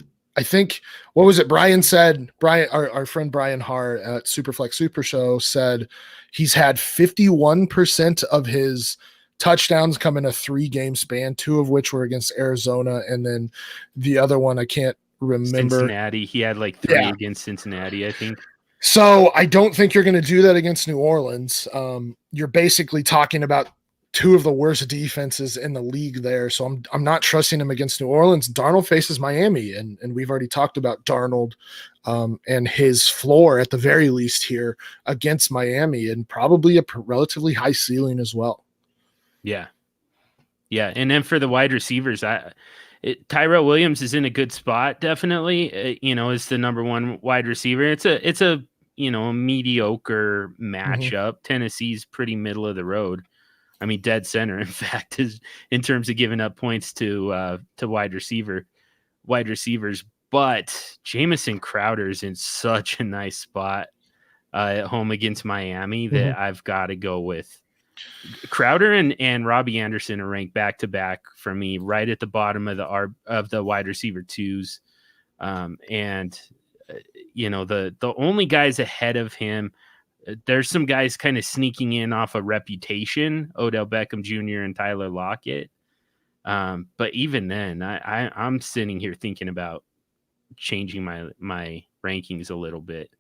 think, what was it? Brian said, our friend Brian Haar at Superflex Super Show said he's had 51% of his touchdowns come in a 3-game span, 2 of which were against Arizona. And then the other one, I can't remember. Cincinnati. He had like 3 against Cincinnati, I think. So I don't think you're going to do that against New Orleans. You're basically talking about 2 of the worst defenses in the league there. So I'm not trusting him against New Orleans. Darnold faces Miami, and we've already talked about Darnold and his floor at the very least here against Miami, and probably a relatively high ceiling as well. Yeah. Yeah. And then for the wide receivers, Tyrell Williams is in a good spot. Definitely, is the number 1 wide receiver. It's a mediocre matchup. Mm-hmm. Tennessee's pretty middle of the road. I mean, dead center, in fact, is in terms of giving up points to wide receivers. But Jamison Crowder's in such a nice spot at home against Miami that I've got to go with Crowder and Robbie Anderson are ranked back to back for me, right at the bottom of the wide receiver 2s. The only guys ahead of him. There's some guys kind of sneaking in off a reputation, Odell Beckham Jr. and Tyler Lockett. But even then, I'm sitting here thinking about changing my rankings a little bit,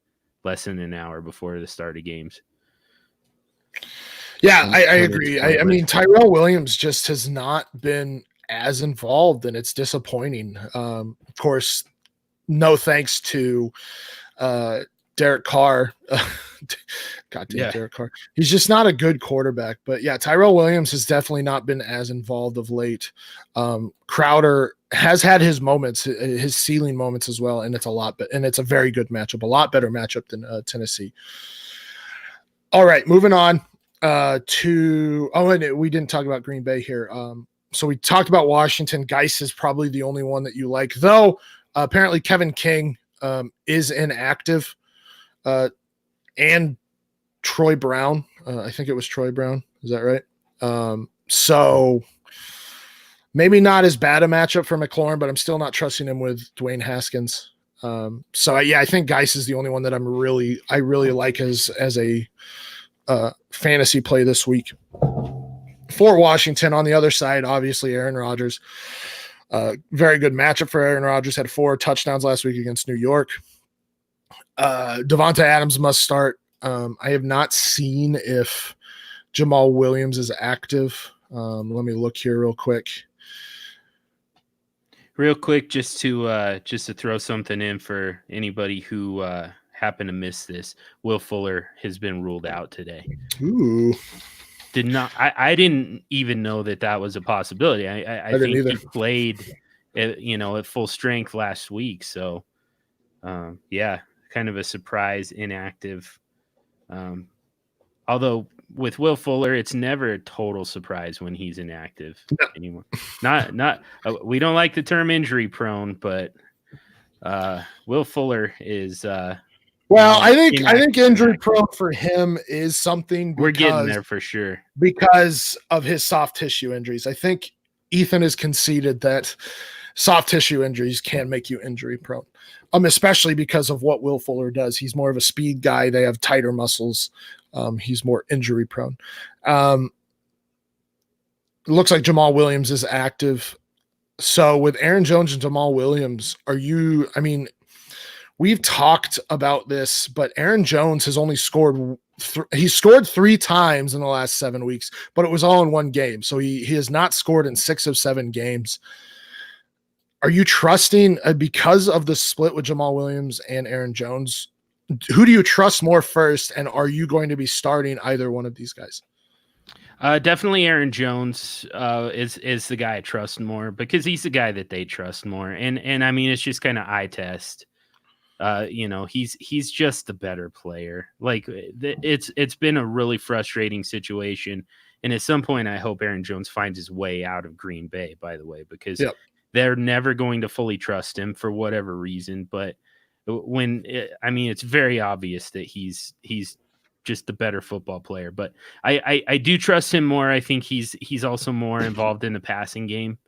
less than an hour before the start of games. Yeah, I agree. I mean, Tyrell Williams just has not been as involved, and it's disappointing. Of course, no thanks to Derek Carr Goddamn Derek Carr. He's just not a good quarterback. But yeah, Tyrell Williams has definitely not been as involved of late. Crowder has had his moments, his ceiling moments as well, and it's a very good matchup, a lot better matchup than Tennessee. All right, moving on and we didn't talk about Green Bay here. So we talked about Washington. Geis is probably the only one that you like, though. Apparently, Kevin King is inactive, and Troy Brown. I think it was Troy Brown. Is that right? So maybe not as bad a matchup for McLaurin, but I'm still not trusting him with Dwayne Haskins. I think Geis is the only one that I really like as a fantasy play this week. For Washington, on the other side, obviously Aaron Rodgers. Very good matchup for Aaron Rodgers. Had 4 touchdowns last week against New York. Devonta Adams must start. I have not seen if Jamal Williams is active. Let me look here real quick. Just to throw something in for anybody who happened to miss this. Will Fuller has been ruled out today. Ooh. I didn't even know that was a possibility. I think he played at full strength last week. So kind of a surprise inactive. Although with Will Fuller, it's never a total surprise when he's inactive anymore. Not we don't like the term injury prone, but Will Fuller is I think injury prone for him is something we're getting there for sure because of his soft tissue injuries. I think Ethan has conceded that soft tissue injuries can make you injury prone. Especially because of what Will Fuller does. He's more of a speed guy. They have tighter muscles. He's more injury prone. It looks like Jamal Williams is active. So with Aaron Jones and Jamal Williams, we've talked about this, but Aaron Jones has only scored. He scored 3 times in the last 7 weeks, but it was all in one game. So he has not scored in 6 of 7 games. Are you trusting because of the split with Jamal Williams and Aaron Jones? Who do you trust more first? And are you going to be starting either one of these guys? Definitely Aaron Jones is the guy I trust more because he's the guy that they trust more. And it's just kind of eye test. He's just the better player. Like it's been a really frustrating situation. And at some point, I hope Aaron Jones finds his way out of Green Bay, by the way, because they're never going to fully trust him for whatever reason. But it's very obvious that he's just the better football player. But I do trust him more. I think he's also more involved in the passing game.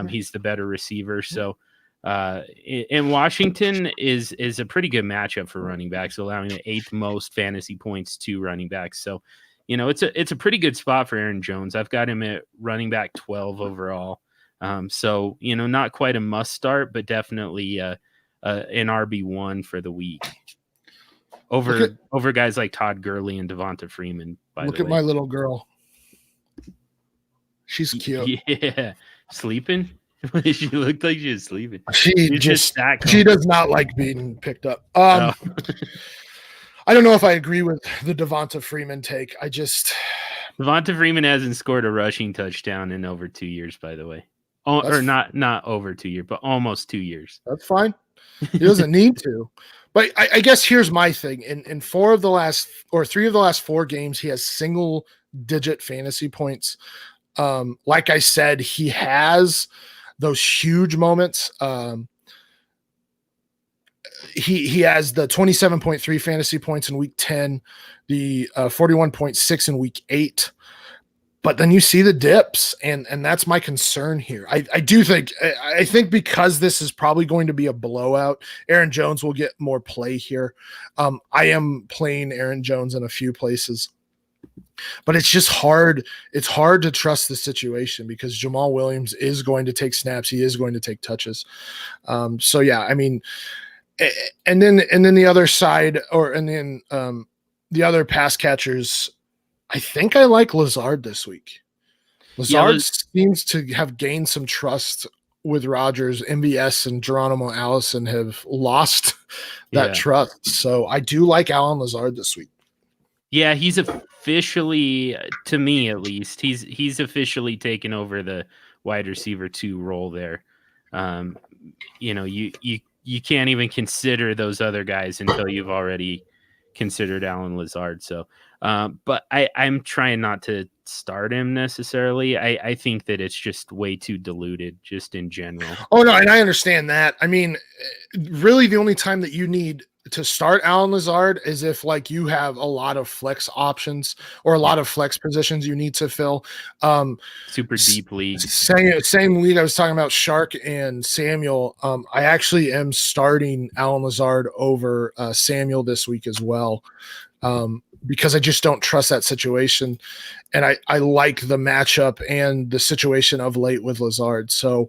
He's the better receiver. So in Washington is a pretty good matchup for running backs, allowing the 8th most fantasy points to running backs. So, it's a pretty good spot for Aaron Jones. I've got him at running back 12 overall. So, not quite a must start, but definitely an RB1 for the week over guys like Todd Gurley and Devonta Freeman. Look at my little girl. She's cute. Yeah. Sleeping? She looked like she was sleeping. She does not like being picked up. I don't know if I agree with the Devonta Freeman take. Devonta Freeman hasn't scored a rushing touchdown in over 2 years, by the way. Or not over 2 years, but almost 2 years. That's fine. He doesn't need to. But I guess here's my thing. In 3 of the last 4 games, he has single-digit fantasy points. Like I said, he has those huge moments. He has the 27.3 fantasy points in week 10, the 41.6 in week 8. But then you see the dips, and that's my concern here. I think because this is probably going to be a blowout, Aaron Jones will get more play here. I am playing Aaron Jones in a few places, but it's just hard. It's hard to trust the situation because Jamal Williams is going to take snaps. He is going to take touches. And then the other side, the other pass catchers. I think I like Lazard this week. Lazard seems to have gained some trust with Rodgers. MVS and Geronimo Allison have lost that trust. So I do like Allen Lazard this week. Yeah, he's officially, to me at least, he's officially taken over the wide receiver 2 role there. You can't even consider those other guys until you've already considered Alan Lazard. So, but I'm trying not to start him necessarily. I think that it's just way too diluted, just in general. Oh no, and I understand that. I mean, really, the only time that you need to start Alan Lazard is if like you have a lot of flex options or a lot of flex positions you need to fill. Super deep leagues. Same league I was talking about, Shark and Samuel. I actually am starting Alan Lazard over Samuel this week as well. Because I just don't trust that situation. And I like the matchup and the situation of late with Lazard. So,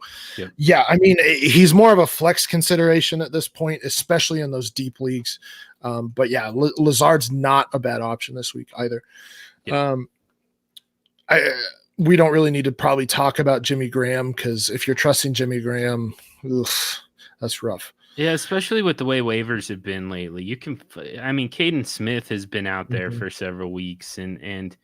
yeah, I mean, he's more of a flex consideration at this point, especially in those deep leagues. But yeah, Lazard's not a bad option this week either. We don't really need to probably talk about Jimmy Graham, because if you're trusting Jimmy Graham, that's rough. Yeah, especially with the way waivers have been lately. Caden Smith has been out there for several weeks, and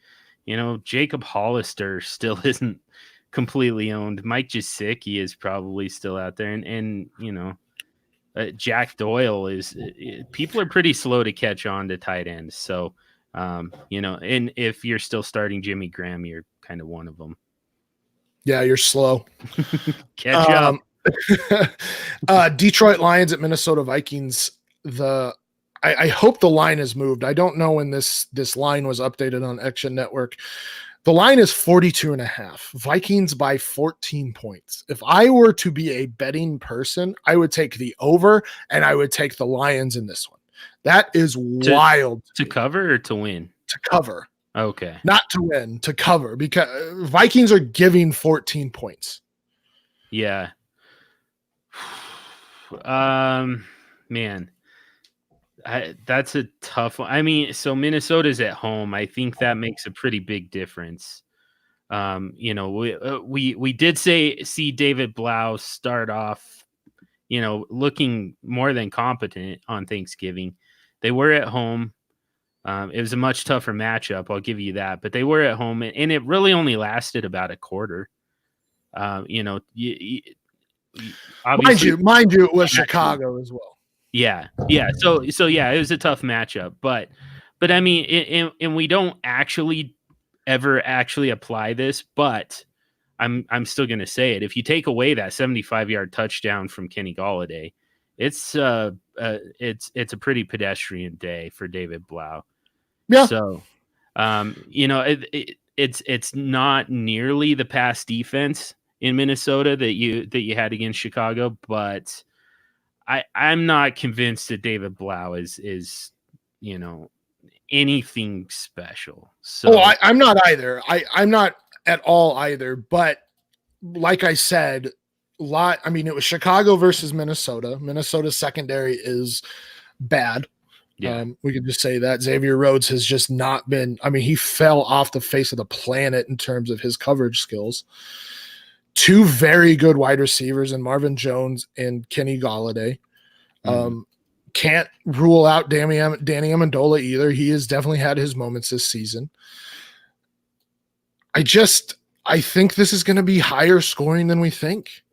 Jacob Hollister still isn't completely owned. Mike Gesicki is probably still out there, and Jack Doyle is. People are pretty slow to catch on to tight ends, so and if you're still starting Jimmy Graham, you're kind of one of them. Yeah, you're slow. Catch up. Detroit Lions at Minnesota Vikings. I hope the line has moved. I don't know when this line was updated on Action Network. The line is 42.5. Vikings by 14 points. If I were to be a betting person, I would take the over and I would take the Lions in this one. That is wild. To cover or to win? To cover. Okay. Not to win, to cover, because Vikings are giving 14 points. Yeah. Man, that's a tough one. I mean, so Minnesota's at home. I think that makes a pretty big difference. We did see David Blau start off, looking more than competent on Thanksgiving. They were at home. It was a much tougher matchup, I'll give you that, but they were at home, and it really only lasted about a quarter. Mind you, it was Chicago as well. Yeah. So yeah, it was a tough matchup, but I mean, and we don't ever apply this, but I'm still going to say it. If you take away that 75-yard touchdown from Kenny Golladay, it's a pretty pedestrian day for David Blau. Yeah. So, it's not nearly the pass defense in Minnesota that you had against Chicago, but I'm not convinced that David Blau is anything special. So I'm not either. I'm not at all either. But like I said, it was Chicago versus Minnesota. Minnesota's secondary is bad. Yeah. We could just say that Xavier Rhodes has just not been. I mean, he fell off the face of the planet in terms of his coverage skills. Two very good wide receivers in Marvin Jones and Kenny Golladay. Can't rule out Danny Amendola either. He has definitely had his moments this season. I think this is going to be higher scoring than we think.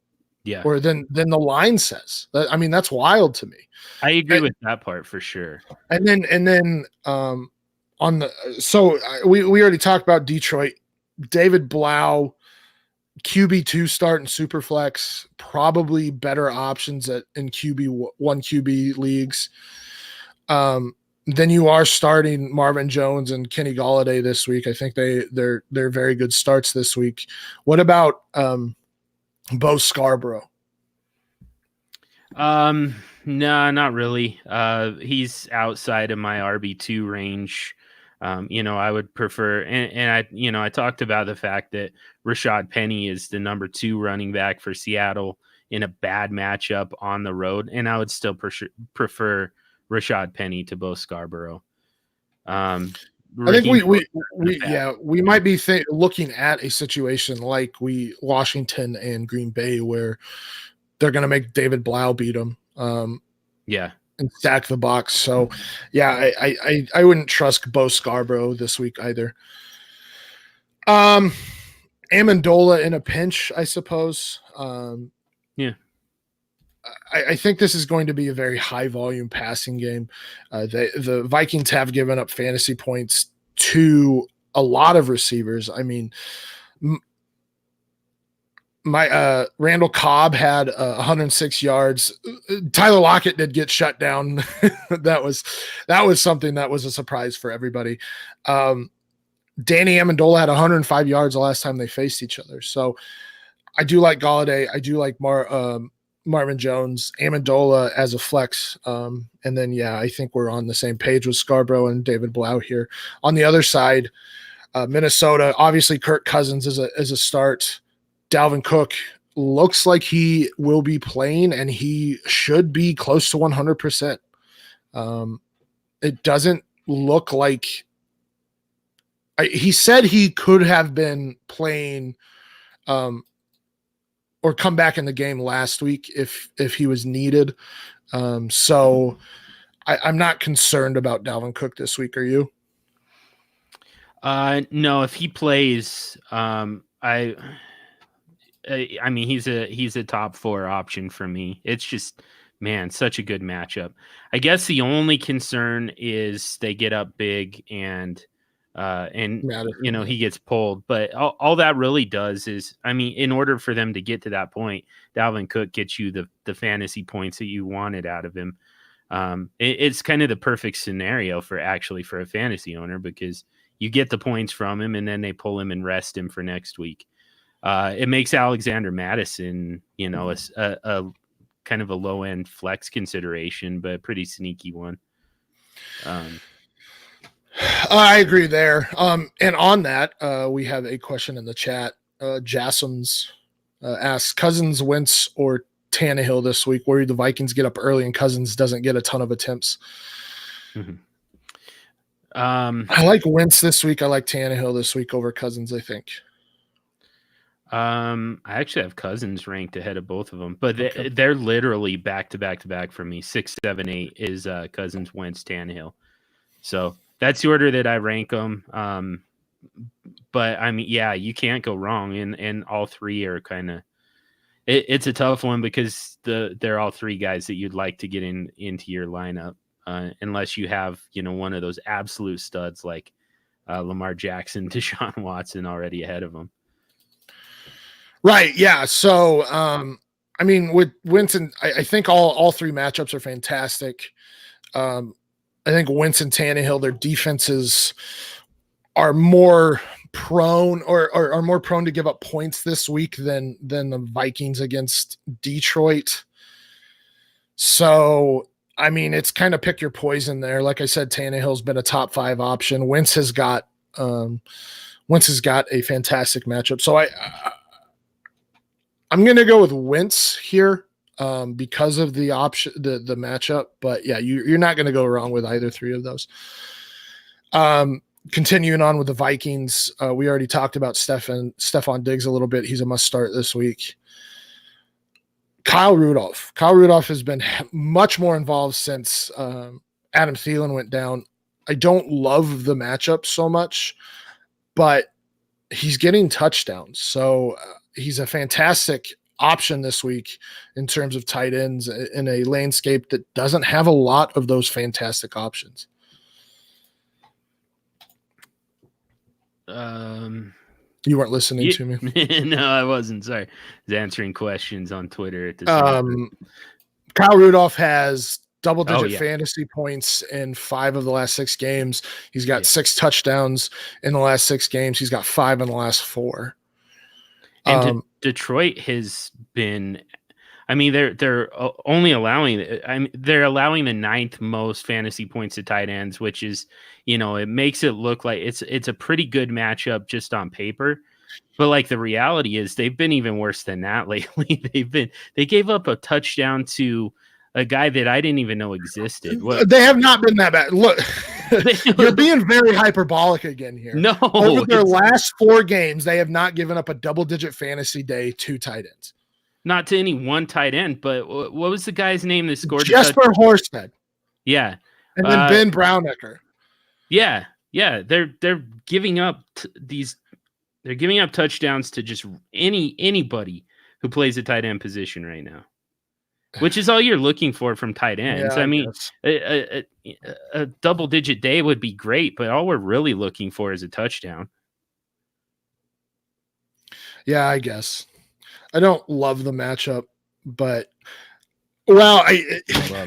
Yeah. Or than the line says. That's wild to me. I agree with that part for sure. And then we already talked about Detroit. David Blau, QB2 start in Superflex, probably better options in QB1 QB leagues. Then you are starting Marvin Jones and Kenny Golladay this week. I think they're very good starts this week. What about Bo Scarborough? No, not really. He's outside of my RB2 range. I would prefer, and I talked about the fact that Rashad Penny is the number 2 running back for Seattle in a bad matchup on the road, and I would still prefer Rashad Penny to Bo Scarborough. I think we might be looking at a situation like Washington and Green Bay where they're going to make David Blau beat them. Yeah. and stack the box. So, yeah, I wouldn't trust Bo Scarborough this week either. Amendola in a pinch, I suppose. Yeah. I think this is going to be a very high volume passing game. The Vikings have given up fantasy points to a lot of receivers. I mean, my Randall Cobb had 106 yards. Tyler Lockett did get shut down. that was something that was a surprise for everybody. Danny Amendola had 105 yards the last time they faced each other. So I do like Golladay. I do like Marvin Jones, Amendola as a flex. And then, yeah, I think we're on the same page with Scarborough and David Blau here. On the other side, Minnesota, obviously Kirk Cousins is a start. Dalvin Cook looks like he will be playing, and he should be close to 100%. It doesn't look like he said he could have been playing or come back in the game last week if he was needed. So I'm not concerned about Dalvin Cook this week. Are you? No, if he plays, I mean, he's a top 4 option for me. It's just, man, such a good matchup. I guess the only concern is they get up big and he gets pulled. But all that really does is, I mean, in order for them to get to that point, Dalvin Cook gets you the fantasy points that you wanted out of him. It's kind of the perfect scenario for a fantasy owner, because you get the points from him and then they pull him and rest him for next week. It makes Alexander Mattison, a kind of a low end flex consideration, but a pretty sneaky one. I agree there. And on that, we have a question in the chat. Jassams asks, Cousins, Wentz, or Tannehill this week? Worried the Vikings get up early and Cousins doesn't get a ton of attempts. Mm-hmm. I like Wentz this week. I like Tannehill this week over Cousins, I think. I actually have Cousins ranked ahead of both of them, but they're literally back to back for me. 6, 7, 8 is Cousins, Wentz, Tannehill. So that's the order that I rank them. But I mean, yeah, you can't go wrong, and all three are kind of. It's a tough one because they're all three guys that you'd like to get into your lineup, unless you have one of those absolute studs like Lamar Jackson, Deshaun Watson already ahead of them. Right. Yeah. So, I mean, with Winston, I think all three matchups are fantastic. I think Winston, Tannehill, their defenses are more prone or are more prone to give up points this week than the Vikings against Detroit. So, I mean, it's kind of pick your poison there. Like I said, Tannehill's been a top 5 option. Wentz has got a fantastic matchup. So I'm going to go with Wentz here because of the option, the matchup. But yeah, you're not going to go wrong with either three of those. Continuing on with the Vikings, we already talked about Stephon Diggs a little bit. He's a must start this week. Kyle Rudolph has been much more involved since Adam Thielen went down. I don't love the matchup so much, but he's getting touchdowns. So he's a fantastic option this week in terms of tight ends in a landscape that doesn't have a lot of those fantastic options. You weren't listening to me. No, I wasn't. Sorry. I was answering questions on Twitter at the time. Kyle Rudolph has double-digit fantasy points in 5 of the last 6 games. He's got 6 touchdowns in the last 6 games. He's got 5 in the last 4. And Detroit has been, I mean, they're only allowing, they're allowing the 9th most fantasy points to tight ends, which is, it makes it look like it's a pretty good matchup just on paper. But like the reality is they've been even worse than that lately. They gave up a touchdown to a guy that I didn't even know existed. They have not been that bad. Look, you're being very hyperbolic again here. No, over their last 4 games, they have not given up a double-digit fantasy day to tight ends. Not to any one tight end, but what was the guy's name that scored? Jesper Horsted. Yeah. And then Ben Brownecker. Yeah. Yeah. They're giving up they're giving up touchdowns to just anybody who plays a tight end position right now, which is all you're looking for from tight ends. Yeah, I mean, a double-digit day would be great, but all we're really looking for is a touchdown. Yeah, I guess. I don't love the matchup, but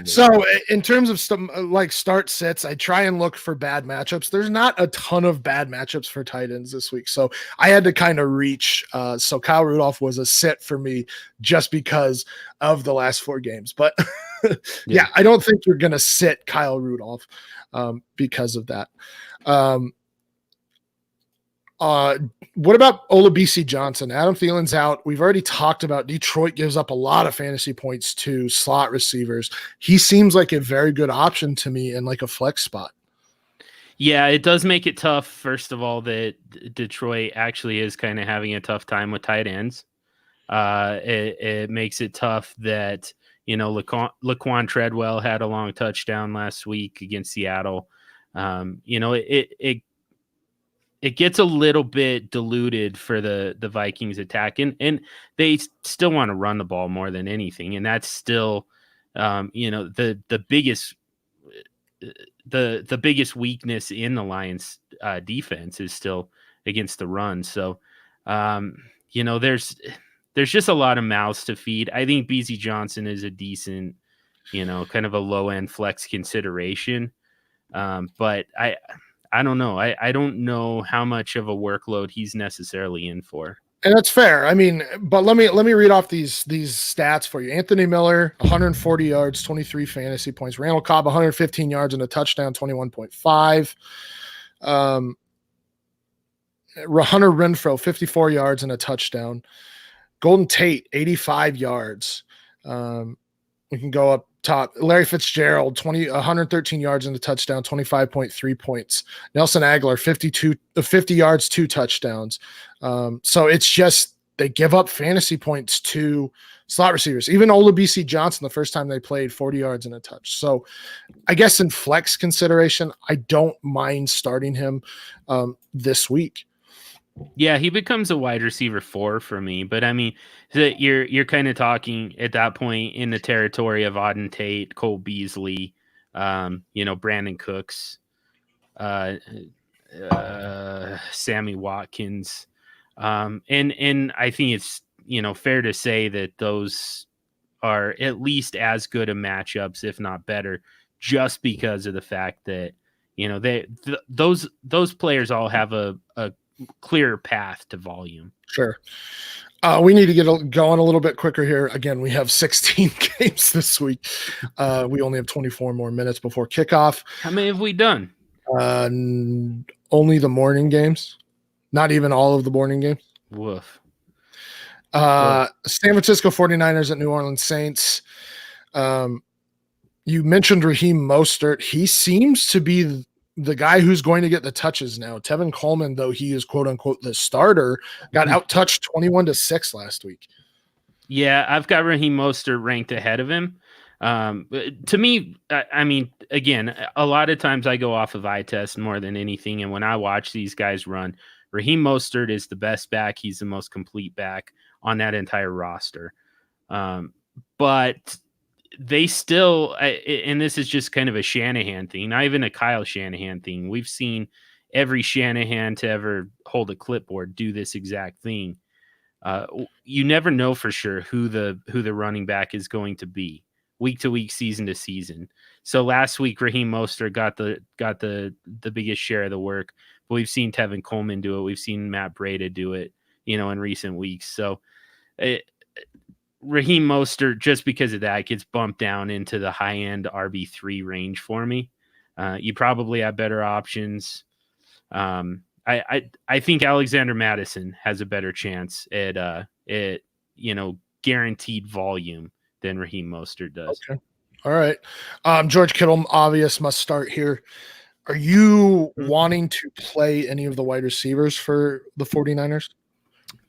so in terms of some like start sits, I try and look for bad matchups. There's not a ton of bad matchups for tight ends this week, so I had to kind of reach. So Kyle Rudolph was a sit for me just because of the last 4 games. But yeah, I don't think you're gonna sit Kyle Rudolph because of that. What about Olabisi Johnson? Adam Thielen's out. We've already talked about Detroit gives up a lot of fantasy points to slot receivers. He seems like a very good option to me in like a flex spot. Yeah, it does make it tough. First of all, that Detroit actually is kind of having a tough time with tight ends. It makes it tough that, Laquan Treadwell had a long touchdown last week against Seattle. It gets a little bit diluted for the Vikings attack, and they still want to run the ball more than anything, and that's still, the biggest the biggest weakness in the Lions defense is still against the run. So, there's just a lot of mouths to feed. I think BZ Johnson is a decent, kind of a low end flex consideration, but I don't know. I don't know how much of a workload he's necessarily in for. And that's fair. I mean, but let me read off these stats for you. Anthony Miller, 140 yards, 23 fantasy points. Randall Cobb, 115 yards and a touchdown, 21.5. Hunter Renfrow, 54 yards and a touchdown. Golden Tate, 85 yards. We can go up top. Larry Fitzgerald, 113 yards and a touchdown, 25.3 points. Nelson Aguilar, 50 yards, 2 touchdowns. So it's just they give up fantasy points to slot receivers. Even Olabisi Johnson, the first time they played, 40 yards and a touch. So I guess in flex consideration, I don't mind starting him this week. Yeah, he becomes a wide receiver 4 for me, but I mean, you're kind of talking at that point in the territory of Auden Tate, Cole Beasley, Brandon Cooks, Sammy Watkins, and I think it's fair to say that those are at least as good of matchups, if not better, just because of the fact that those players all have a clear path to volume. Sure. We need to get going a little bit quicker here. Again, we have 16 games this week. We only have 24 more minutes before kickoff. How many have we done? Only the morning games. Not even all of the morning games. Woof. San Francisco 49ers at New Orleans Saints. You mentioned Raheem Mostert. He seems to be the guy who's going to get the touches now. Tevin Coleman, though he is quote unquote the starter, got out-touched 21-6 last week. Yeah, I've got Raheem Mostert ranked ahead of him. To me, I mean, again, a lot of times I go off of eye test more than anything. And when I watch these guys run, Raheem Mostert is the best back. He's the most complete back on that entire roster. But they still, and this is just kind of a Shanahan thing, not even a Kyle Shanahan thing. We've seen every Shanahan to ever hold a clipboard do this exact thing. You never know for sure who the running back is going to be week to week, season to season. So last week, Raheem Mostert got the biggest share of the work, but we've seen Tevin Coleman do it. We've seen Matt Breida do it, in recent weeks. So Raheem Mostert, just because of that, gets bumped down into the high end RB3 range for me. You probably have better options. I think Alexander Mattison has a better chance at guaranteed volume than Raheem Mostert does. Okay. All right. George Kittle, obvious must start here. Are you wanting to play any of the wide receivers for the 49ers?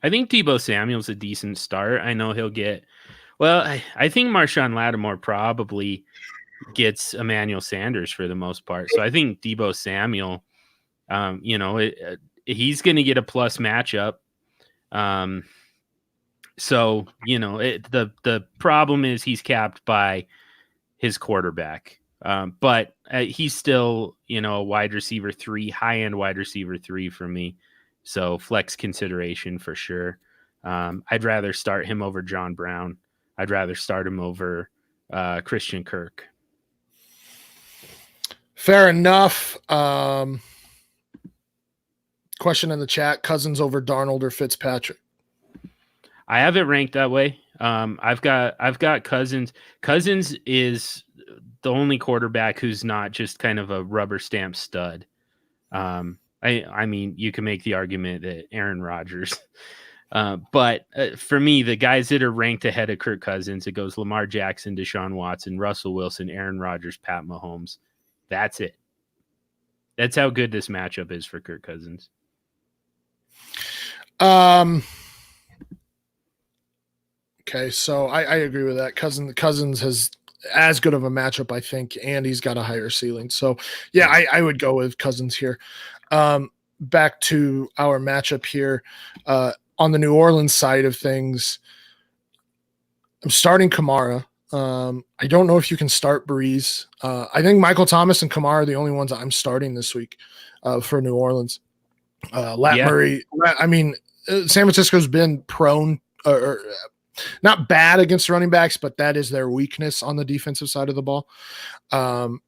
I think Deebo Samuel's a decent start. I know he'll get, I think Marshawn Lattimore probably gets Emmanuel Sanders for the most part. So I think Deebo Samuel, he's going to get a plus matchup. So, the problem is he's capped by his quarterback. But he's still, a wide receiver 3, high-end wide receiver 3 for me. So flex consideration for sure. I'd rather start him over John Brown. I'd rather start him over Christian Kirk. Fair enough. Question in the chat: Cousins over Darnold or Fitzpatrick? I have it ranked that way. I've got Cousins. Cousins is the only quarterback who's not just kind of a rubber stamp stud. I mean, you can make the argument that Aaron Rodgers, but for me, the guys that are ranked ahead of Kirk Cousins, it goes Lamar Jackson, Deshaun Watson, Russell Wilson, Aaron Rodgers, Pat Mahomes. That's it. That's how good this matchup is for Kirk Cousins. Okay, so I agree with that. Cousins has as good of a matchup, I think, and he's got a higher ceiling. So, yeah, I would go with Cousins here. Back to our matchup here. On the New Orleans side of things, I'm starting Kamara. I don't know if you can start Breeze. I think Michael Thomas and Kamara are the only ones I'm starting this week for New Orleans. Murray, I mean, San Francisco's been prone or not bad against running backs, but that is their weakness on the defensive side of the ball. And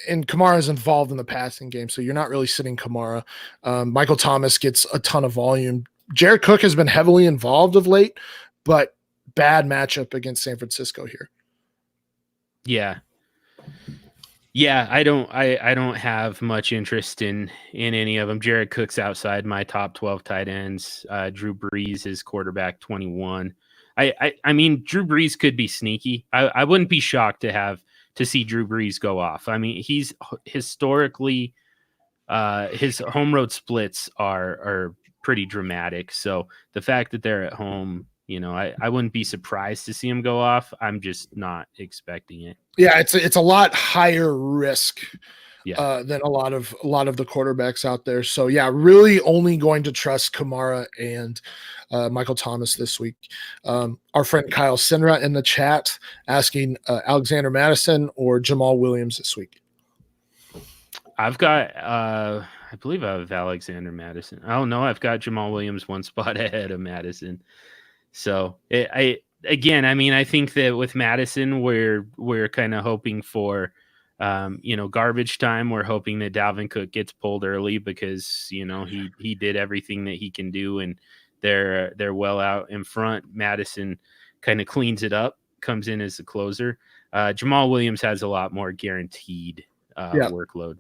Kamara is involved in the passing game, so you're not really sitting Kamara. Michael Thomas gets a ton of volume. Jared Cook has been heavily involved of late, but bad matchup against San Francisco here. Yeah. I don't have much interest in any of them. Jared Cook's outside my top 12 tight ends. Drew Brees is quarterback 21. I mean, Drew Brees could be sneaky. I wouldn't be shocked to see Drew Brees go off. I mean, he's historically his home road splits are pretty dramatic. So the fact that they're at home, I wouldn't be surprised to see him go off. I'm just not expecting it. Yeah, it's a lot higher risk than a lot of the quarterbacks out there. So yeah, really only going to trust Kamara and Michael Thomas this week. Our friend Kyle Sinra in the chat asking Alexander Madison or Jamal Williams this week. I've got I believe I have Alexander Madison. Oh no, I've got Jamal Williams one spot ahead of Madison. So I think that with Madison, we're kind of hoping for, garbage time. We're hoping that Dalvin Cook gets pulled early because, he did everything that he can do and they're well out in front. Madison kind of cleans it up, comes in as the closer. Jamal Williams has a lot more guaranteed workload.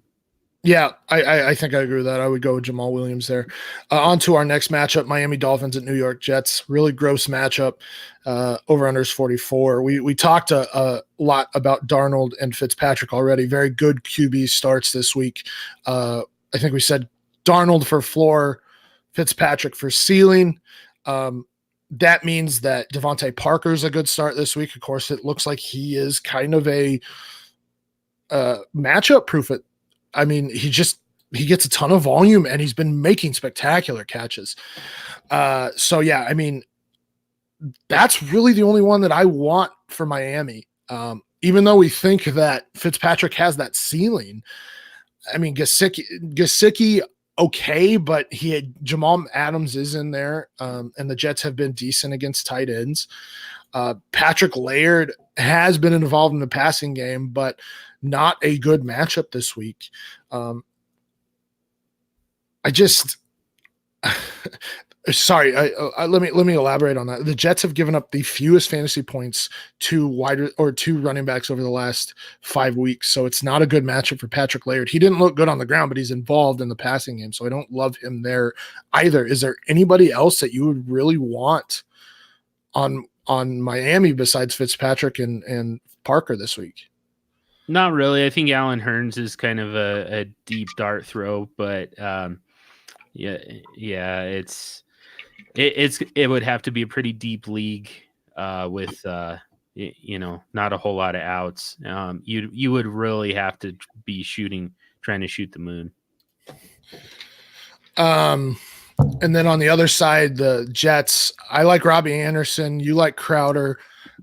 Yeah, I think I agree with that. I would go with Jamal Williams there. On to our next matchup, Miami Dolphins at New York Jets. Really gross matchup. Over-unders 44. We talked a lot about Darnold and Fitzpatrick already. Very good QB starts this week. I think we said Darnold for floor, Fitzpatrick for ceiling. That means that Devontae Parker's a good start this week. Of course, it looks like he is kind of a matchup proof at I mean, he gets a ton of volume and he's been making spectacular catches. So yeah, I mean, that's really the only one that I want for Miami. Even though we think that Fitzpatrick has that ceiling, I mean, Gesicki, okay, but Jamal Adams is in there, and the Jets have been decent against tight ends. Patrick Laird has been involved in the passing game, but not a good matchup this week. Sorry. Let me elaborate on that. The Jets have given up the fewest fantasy points to running backs over the last 5 weeks. So it's not a good matchup for Patrick Laird. He didn't look good on the ground, but he's involved in the passing game. So I don't love him there either. Is there anybody else that you would really want on Miami besides Fitzpatrick and Parker this week? Not really. I think Allen Hurns is kind of a deep dart throw, but it would have to be a pretty deep league with not a whole lot of outs. You would really have to be trying to shoot the moon. And then on the other side, the Jets, I like Robbie Anderson. You like Crowder.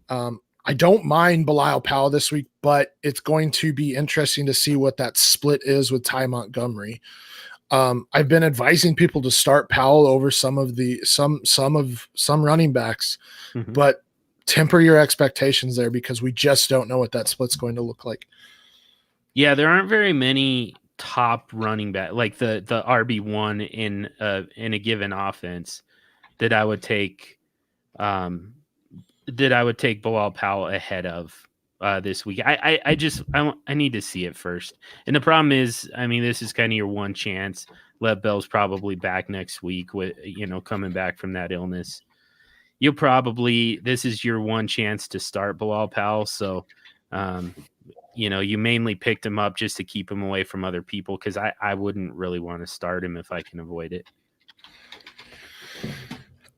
I don't mind Belial Powell this week, but it's going to be interesting to see what that split is with Ty Montgomery. I've been advising people to start Powell over some running backs, but temper your expectations there because we just don't know what that split's going to look like. Yeah, there aren't very many top running back like the RB1 in a given offense that I would take Bilal Powell ahead of this week. I need to see it first. And the problem is, I mean, this is kind of your one chance. Lev Bell's probably back next week with coming back from that illness. This is your one chance to start Bilal Powell. So you mainly picked him up just to keep him away from other people because I wouldn't really want to start him if I can avoid it.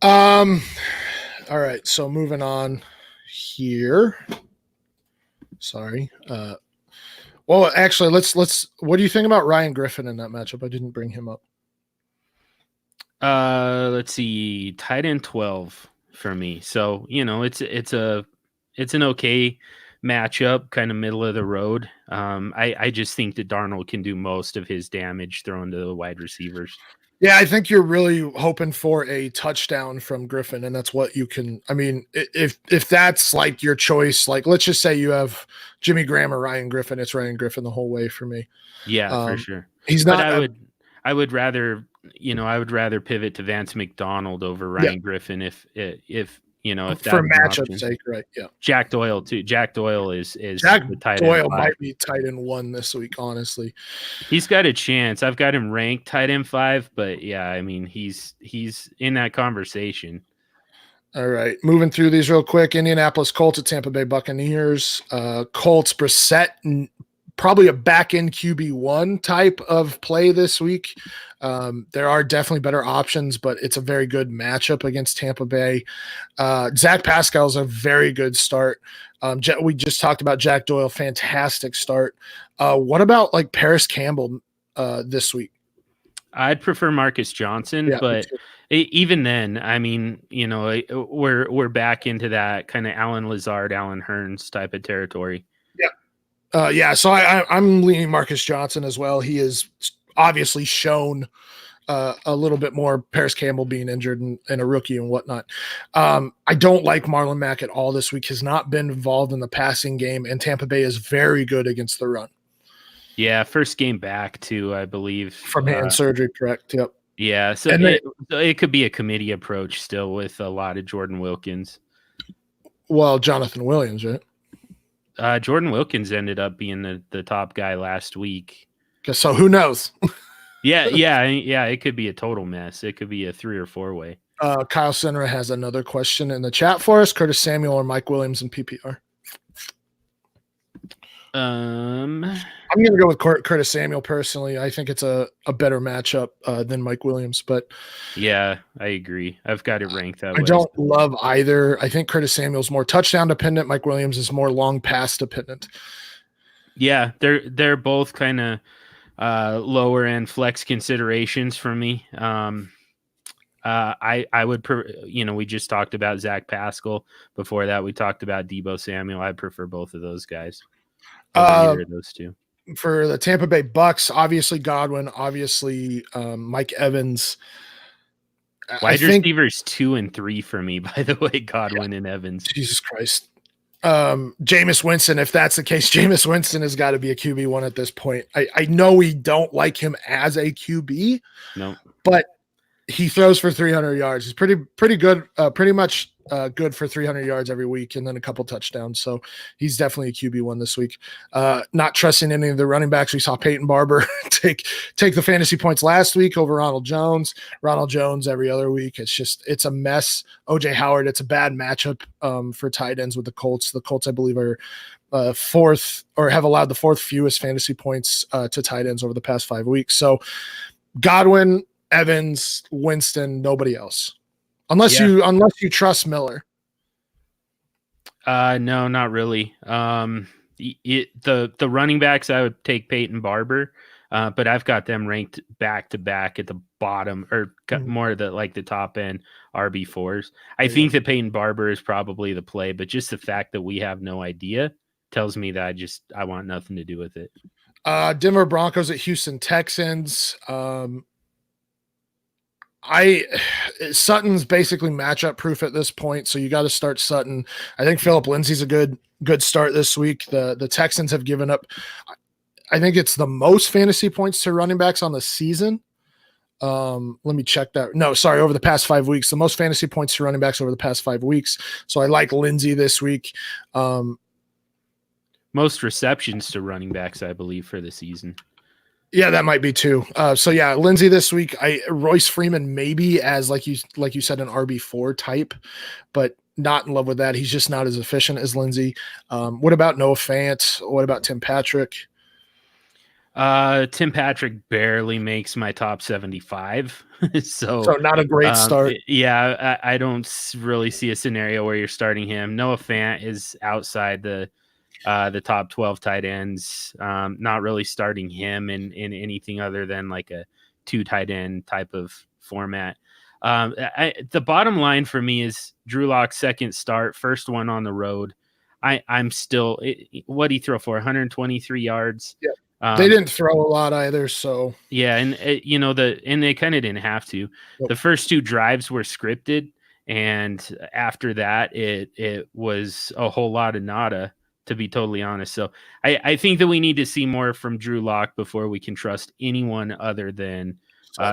All right, so moving on here. Sorry. Well, actually, let's. What do you think about Ryan Griffin in that matchup? I didn't bring him up. Let's see, tight end 12 for me. So it's an okay matchup, kind of middle of the road. I just think that Darnold can do most of his damage throwing to the wide receivers. Yeah, I think you're really hoping for a touchdown from Griffin, and that's what you can. I mean, if that's like your choice, like let's just say you have Jimmy Graham or Ryan Griffin, it's Ryan Griffin the whole way for me. Yeah, for sure. He's not. I would rather pivot to Vance McDonald over Ryan Griffin if that for matchup sake, right? Yeah. Jack Doyle too. Jack Doyle is Jack the tight Doyle end might be tight end 1 this week. Honestly, he's got a chance. I've got him ranked tight end 5, but yeah, I mean he's in that conversation. All right, moving through these real quick. Indianapolis Colts at Tampa Bay Buccaneers. Colts Brissett, probably a back end QB1 type of play this week. There are definitely better options, but it's a very good matchup against Tampa Bay. Zach Pascal's a very good start. We just talked about Jack Doyle, fantastic start. What about like Paris Campbell this week? I'd prefer Marcus Johnson, but even then, I mean, we're back into that kind of Alan Lazard, Alan Hearns type of territory. Yeah. So I'm leaning Marcus Johnson as well. He is obviously shown a little bit more, Paris Campbell being injured and a rookie and whatnot. I don't like Marlon Mack at all this week. Has not been involved in the passing game, and Tampa Bay is very good against the run. Yeah, first game back too, I believe. From hand surgery, correct? Yep. Yeah, so it could be a committee approach still with a lot of Jordan Wilkins. Well, Jonathan Williams, right? Jordan Wilkins ended up being the top guy last week. So who knows? Yeah. It could be a total mess. It could be a 3 or 4 way. Kyle Senra has another question in the chat for us. Curtis Samuel or Mike Williams in PPR? I'm going to go with Curtis Samuel personally. I think it's a better matchup than Mike Williams, but yeah, I agree. I've got it ranked that way. I don't love either. I think Curtis Samuel's more touchdown dependent. Mike Williams is more long pass dependent. Yeah, they're both kind of lower end flex considerations for me. I would, we just talked about Zach Pascal. Before that, we talked about Deebo Samuel. I prefer both of those guys. Either of those two. For the Tampa Bay Bucks, obviously Godwin, obviously Mike Evans. Wide receivers 2 and 3 for me, by the way, Godwin and Evans. Jesus Christ. Jameis Winston, if that's the case, Jameis Winston has got to be a QB1 at this point. I know we don't like him as a QB, no, but he throws for 300 yards. He's pretty good, pretty much good for 300 yards every week and then a couple touchdowns. So he's definitely a QB1 this week. Not trusting any of the running backs. We saw Peyton Barber take the fantasy points last week over Ronald Jones. Ronald Jones every other week. It's a mess. OJ Howard, it's a bad matchup for tight ends with the Colts. The Colts, I believe, are fourth or have allowed the fourth fewest fantasy points to tight ends over the past 5 weeks. So Godwin, Evans, Winston, nobody else. Unless you trust Miller. No, not really. The running backs, I would take Peyton Barber, but I've got them ranked back to back at the bottom, or more the top end RB4s. I think that Peyton Barber is probably the play, but just the fact that we have no idea tells me that I want nothing to do with it. Denver Broncos at Houston Texans. Sutton's basically matchup proof at this point, so you got to start Sutton. I think Phillip Lindsay's a good start this week. The Texans have given up, I think it's the most fantasy points to running backs on the season. Let me check that. No, sorry, over the past 5 weeks, the most fantasy points to running backs over the past 5 weeks. So I like Lindsay this week. Most receptions to running backs, I believe, for the season. Yeah, that might be too. So yeah, Lindsay this week. Royce Freeman maybe as like you said, an RB4 type, but not in love with that. He's just not as efficient as Lindsay. What about Noah Fant? What about Tim Patrick? Tim Patrick barely makes my top 75. so not a great start. I don't really see a scenario where you're starting him. Noah Fant is outside the top 12 tight ends. Not really starting him in anything other than like a 2 tight end type of format. The bottom line for me is Drew Lock's second start, first one on the road. I'm still, what did he throw for? 123 yards. Yeah. They didn't throw a lot either, so yeah, and and they kind of didn't have to. Nope. The first 2 drives were scripted, and after that, it was a whole lot of nada, to be totally honest. So I think that we need to see more from Drew Lock before we can trust anyone other than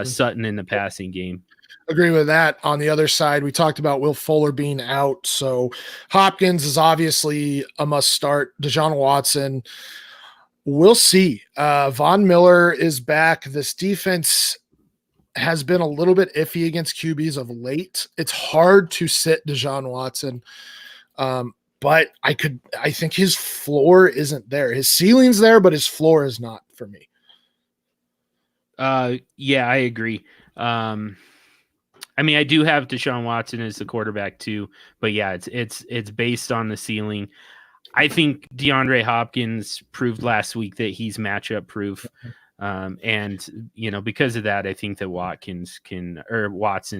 Sutton in the passing game. Agree with that. On the other side, we talked about Will Fuller being out, so Hopkins is obviously a must start. Deshaun Watson. We'll see. Von Miller is back. This defense has been a little bit iffy against QBs of late. It's hard to sit Deshaun Watson, but I think his floor isn't there. His ceiling's there, but his floor is not for me. Yeah, I agree. I mean, I do have Deshaun Watson as the quarterback too, but yeah, it's based on the ceiling. I think DeAndre Hopkins proved last week that he's matchup proof. And because of that, I think that Watson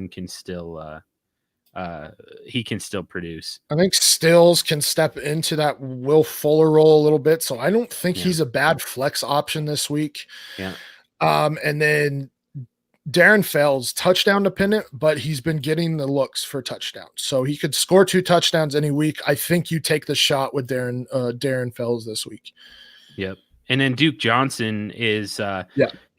can still he can still produce. I think Stills can step into that Will Fuller role a little bit. So I don't think he's a bad flex option this week. Yeah. And then Darren Fells, touchdown dependent, but he's been getting the looks for touchdowns. So he could score 2 touchdowns any week. I think you take the shot with Darren Fells this week. Yep. And then Duke Johnson is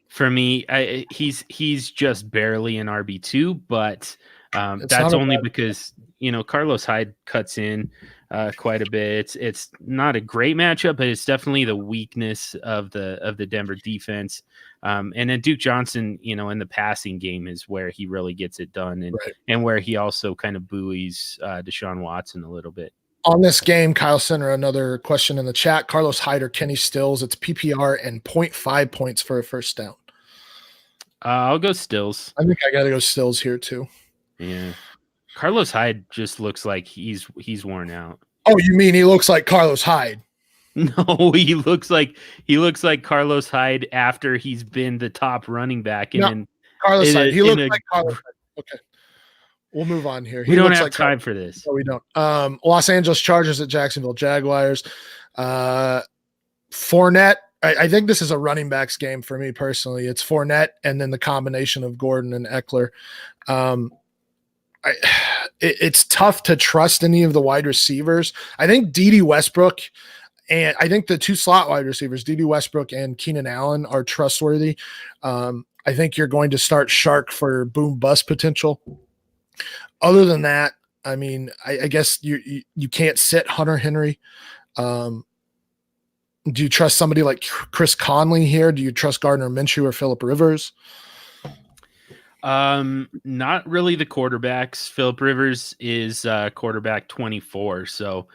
for me, he's just barely an RB2, but that's only because Carlos Hyde cuts in quite a bit. It's not a great matchup, but it's definitely the weakness of the Denver defense. And then Duke Johnson, in the passing game is where he really gets it done, and where he also kind of buoys Deshaun Watson a little bit. On this game, Kyle Center, another question in the chat. Carlos Hyde or Kenny Stills? It's PPR and 0.5 points for a first down. I'll go Stills. I think I got to go Stills here too. Yeah. Carlos Hyde just looks like he's worn out. Oh, you mean he looks like Carlos Hyde? No, he looks like Carlos Hyde after he's been the top running back. Carlos Hyde. He looks like Carlos Hyde. Okay. We'll move on here. We don't have time for this. No, we don't. Los Angeles Chargers at Jacksonville Jaguars. Fournette. I think this is a running backs game for me personally. It's Fournette and then the combination of Gordon and Eckler. It's tough to trust any of the wide receivers. I think Dede Westbrook and I think the 2 slot wide receivers, Dede Westbrook and Keenan Allen, are trustworthy. I think you're going to start Shark for boom bust potential. Other than that, I mean, I guess you can't sit Hunter Henry. Do you trust somebody like Chris Conley here? Do you trust Gardner Minshew or Phillip Rivers? Not really the quarterbacks. Phillip Rivers is quarterback 24, so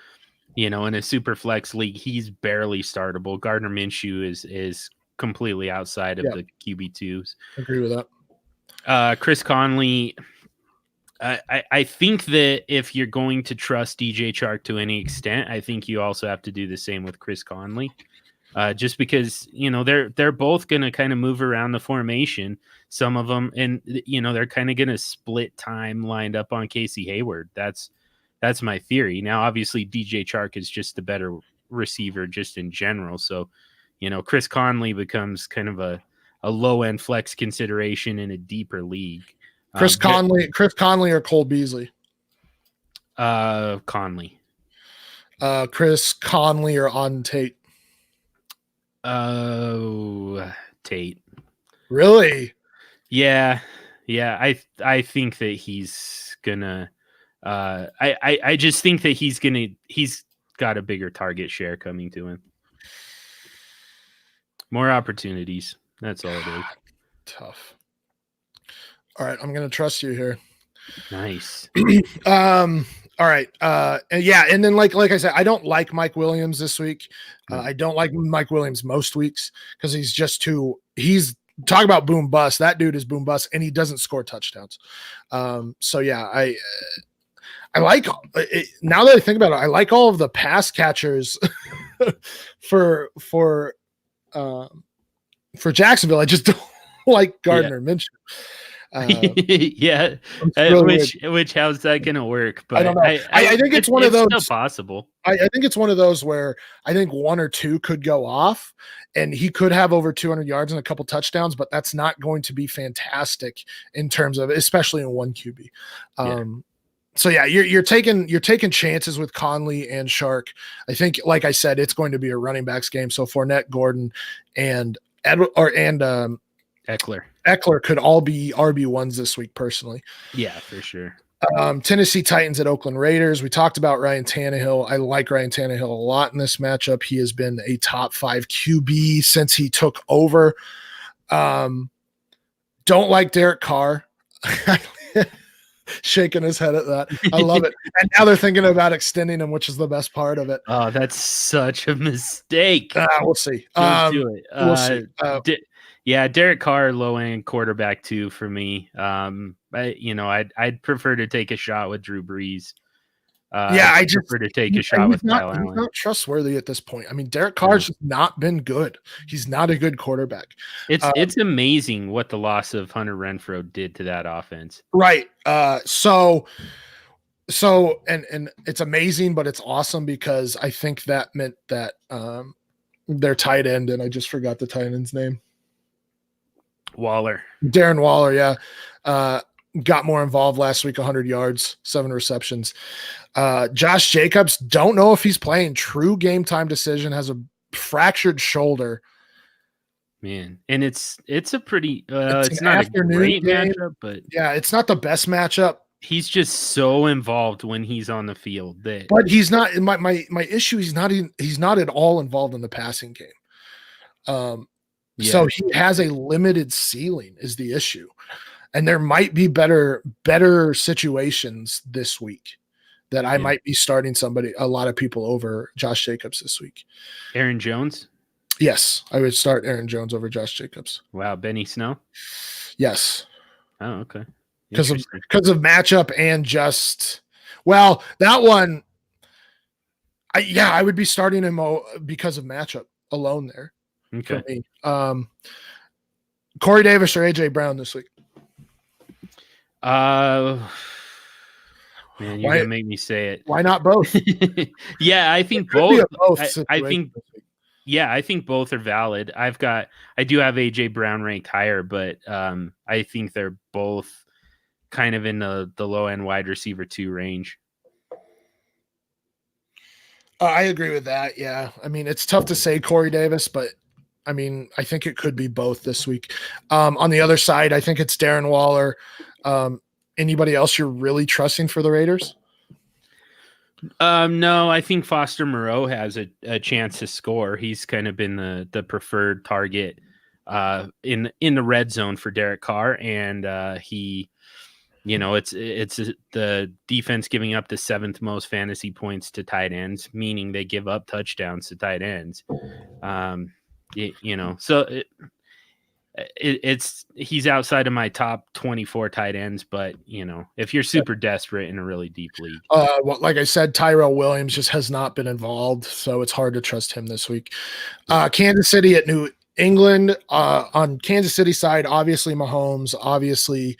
in a super flex league, he's barely startable. Gardner Minshew is completely outside of the QB2s. Agree with that. Chris Conley, I think that if you're going to trust DJ Chark to any extent, I think you also have to do the same with Chris Conley. Just because they're both going to kind of move around the formation, some of them, and they're kind of going to split time lined up on Casey Hayward. That's my theory. Now, obviously, DJ Chark is just the better receiver just in general. So, Chris Conley becomes kind of a low end flex consideration in a deeper league. Chris Conley or Cole Beasley? Conley. Chris Conley or on Tate? Tate. Really? Yeah. I think that he's gonna. I just think that he's got a bigger target share coming to him. More opportunities. That's all it is. Tough. All right, I'm gonna trust you here. Nice. All right. And then like I said, I don't like Mike Williams this week. I don't like Mike Williams most weeks because he's talk about boom bust. That dude is boom bust, and he doesn't score touchdowns. So yeah, I like it, now that I think about it, I like all of the pass catchers for Jacksonville. I just don't like Gardner Minshew. Which how's that gonna work? But I don't know. I think it's one of those. Still possible. I think it's one of those where I think one or two could go off, and he could have over 200 yards and a couple touchdowns, but that's not going to be fantastic in terms of, especially in one QB. So yeah, you're taking chances with Conley and Chark. I think, like I said, it's going to be a running backs game. So Fournette, Gordon, and Eckler could all be RB1s this week, personally. Yeah, for sure. Tennessee Titans at Oakland Raiders. We talked about Ryan Tannehill. I like Ryan Tannehill a lot in this matchup. He has been a top 5 QB since he took over. Don't like Derek Carr. Shaking his head at that. I love it. And now they're thinking about extending him, which is the best part of it. Oh, that's such a mistake. We'll see. Do it. We'll see. Derek Carr, low end quarterback too for me. I'd prefer to take a shot with Drew Brees. I prefer to take a shot with Kyle Allen. He's not trustworthy at this point. I mean, Derek Carr's just not been good. He's not a good quarterback. It's amazing what the loss of Hunter Renfrow did to that offense. Right. So it's amazing, but it's awesome because I think that meant that their tight end, and I just forgot the tight end's name. Darren Waller, yeah. Got more involved last week, 100 yards, 7 receptions. Josh Jacobs, don't know if he's playing. True game time decision, has a fractured shoulder. Man, and it's a pretty it's not a great matchup, but yeah, it's not the best matchup. He's just so involved when he's on the field. But he's not. My issue. He's not at all involved in the passing game. So he has a limited ceiling is the issue. And there might be better situations this week that I might be starting a lot of people over Josh Jacobs this week. Aaron Jones? Yes, I would start Aaron Jones over Josh Jacobs. Wow, Benny Snow? Yes. Oh, okay. Because of matchup and just that one. I would be starting him because of matchup alone there. Okay. For me. Corey Davis or AJ Brown this week? Man, you're gonna make me say it. Why not both? Yeah, I think both. I think both are valid. I do have AJ Brown ranked higher, but I think they're both kind of in the low end wide receiver 2 range. I agree with that. Yeah, I mean it's tough to say Corey Davis, but I mean I think it could be both this week. On the other side, I think it's Darren Waller. Anybody else you're really trusting for the Raiders? No, I think Foster Moreau has a chance to score. He's kind of been the preferred target in the red zone for Derek Carr, and he, it's the defense giving up the 7th most fantasy points to tight ends, meaning they give up touchdowns to tight ends. So he's outside of my top 24 tight ends, but if you're super desperate in a really deep league. Well, like I said, Tyrell Williams just has not been involved, so it's hard to trust him this week. Kansas City at New England. On Kansas City side, obviously Mahomes, obviously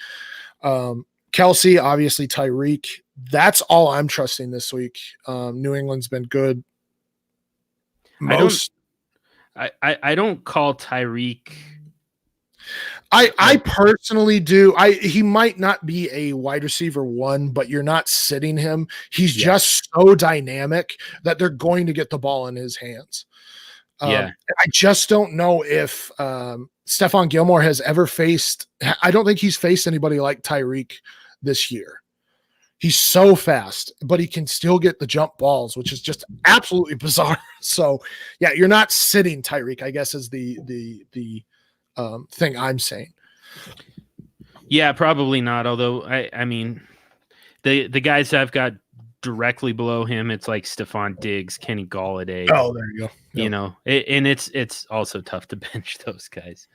Kelsey, obviously Tyreek. That's all I'm trusting this week. New England's been good. I don't call Tyreek. I personally do. He might not be a wide receiver 1, but you're not sitting him. He's just so dynamic that they're going to get the ball in his hands. I just don't know if Stephon Gilmore has ever faced. I don't think he's faced anybody like Tyreek this year. He's so fast, but he can still get the jump balls, which is just absolutely bizarre. So, yeah, you're not sitting Tyreek, I guess, is the thing I'm saying. Yeah, probably not. Although I mean, the guys I've got directly below him, it's like Stephon Diggs, Kenny Golladay. Oh, there you go. Yep. And it's also tough to bench those guys.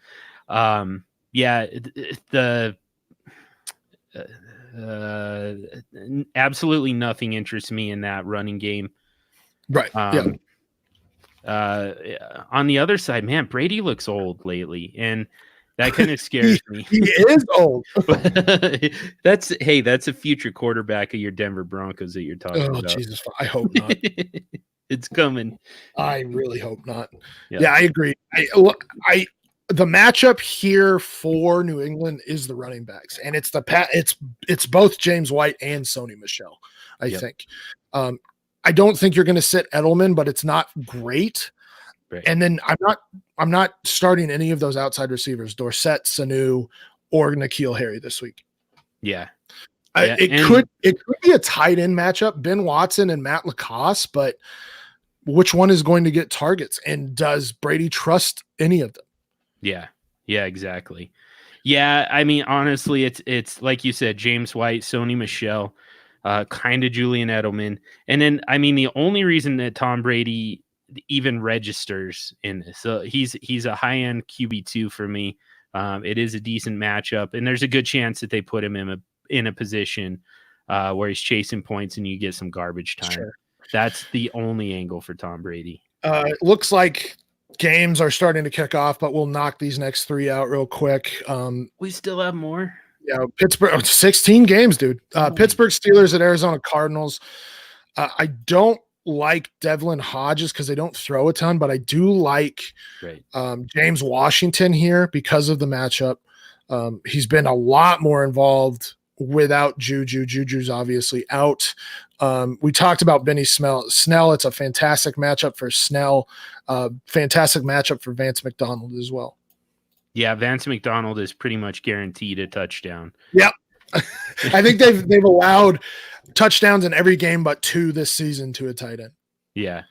Absolutely nothing interests me in that running game. Right. On the other side, man, Brady looks old lately, and that kind of scares me. He is old. That's a future quarterback of your Denver Broncos that you're talking about. Jesus, I hope not. It's coming. I really hope not. Yeah, I agree. The matchup here for New England is the running backs, and it's both James White and Sony Michel. I think. I don't think you're going to sit Edelman, but it's not great. Right. And then I'm not starting any of those outside receivers, Dorsett, Sanu, or N'Keal Harry this week. Yeah. It could be a tight end matchup, Ben Watson and Matt Lacoste, but which one is going to get targets? And does Brady trust any of them? Yeah. Yeah, exactly. Yeah. I mean, honestly, it's like you said, James White, Sony Michel, kind of Julian Edelman. And then, I mean, the only reason that Tom Brady even registers in this, so he's a high-end QB2 for me. It is a decent matchup, and there's a good chance that they put him in a position where he's chasing points and you get some garbage time. Sure. That's the only angle for Tom Brady. It looks like games are starting to kick off, but we'll knock these next 3 out real quick. We still have more. Yeah, Pittsburgh, 16 games, dude. Pittsburgh Steelers at Arizona Cardinals. I don't like Devlin Hodges because they don't throw a ton, but I do like James Washington here because of the matchup. He's been a lot more involved without Juju. Juju's obviously out. We talked about Benny Snell. It's a fantastic matchup for Snell. Fantastic matchup for Vance McDonald as well. Yeah, Vance McDonald is pretty much guaranteed a touchdown. Yep. I think they've allowed touchdowns in every game but 2 this season to a tight end. Yeah.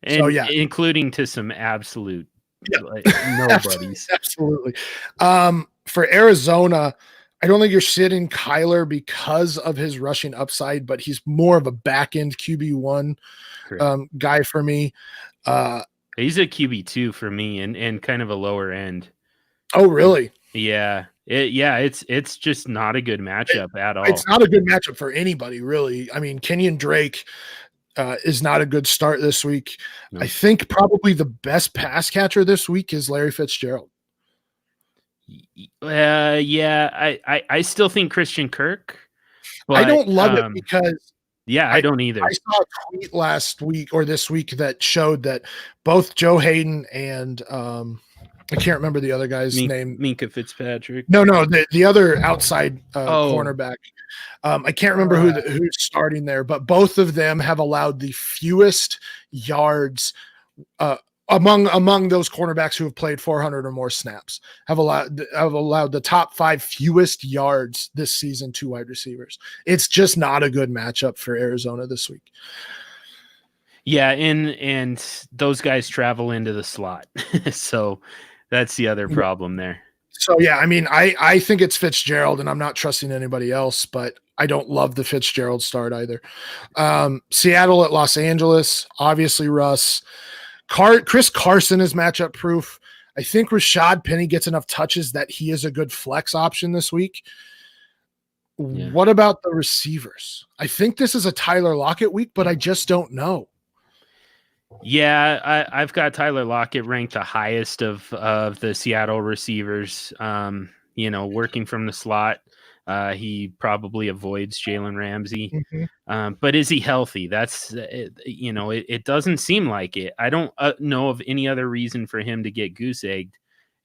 And including to some absolute nobodies. Absolutely. For Arizona, I don't think you're sitting Kyler because of his rushing upside, but he's more of a back-end QB1 guy for me. He's a QB2 for me and kind of a lower end. Oh, really? Yeah. It's just not a good matchup at all. It's not a good matchup for anybody, really. I mean, Kenyon Drake is not a good start this week. No. I think probably the best pass catcher this week is Larry Fitzgerald. I still think Christian Kirk. But, I don't love it because I don't either. I saw a tweet last week or this week that showed that both Joe Hayden and I can't remember the other guy's name. Minka Fitzpatrick. No, the other outside cornerback. I can't remember who's starting there, but both of them have allowed the fewest yards among those cornerbacks who have played 400 or more snaps. Have allowed the top 5 fewest yards this season to wide receivers. It's just not a good matchup for Arizona this week. Yeah, and those guys travel into the slot, so that's the other problem there. So, yeah, I mean, I think it's Fitzgerald, and I'm not trusting anybody else, but I don't love the Fitzgerald start either. Seattle at Los Angeles, obviously Russ. Chris Carson is matchup proof. I think Rashad Penny gets enough touches that he is a good flex option this week. Yeah. What about the receivers? I think this is a Tyler Lockett week, but I just don't know. Yeah, I've got Tyler Lockett ranked the highest of the Seattle receivers. Working from the slot, he probably avoids Jalen Ramsey. Mm-hmm. But is he healthy? That's it doesn't seem like it. I don't know of any other reason for him to get goose egged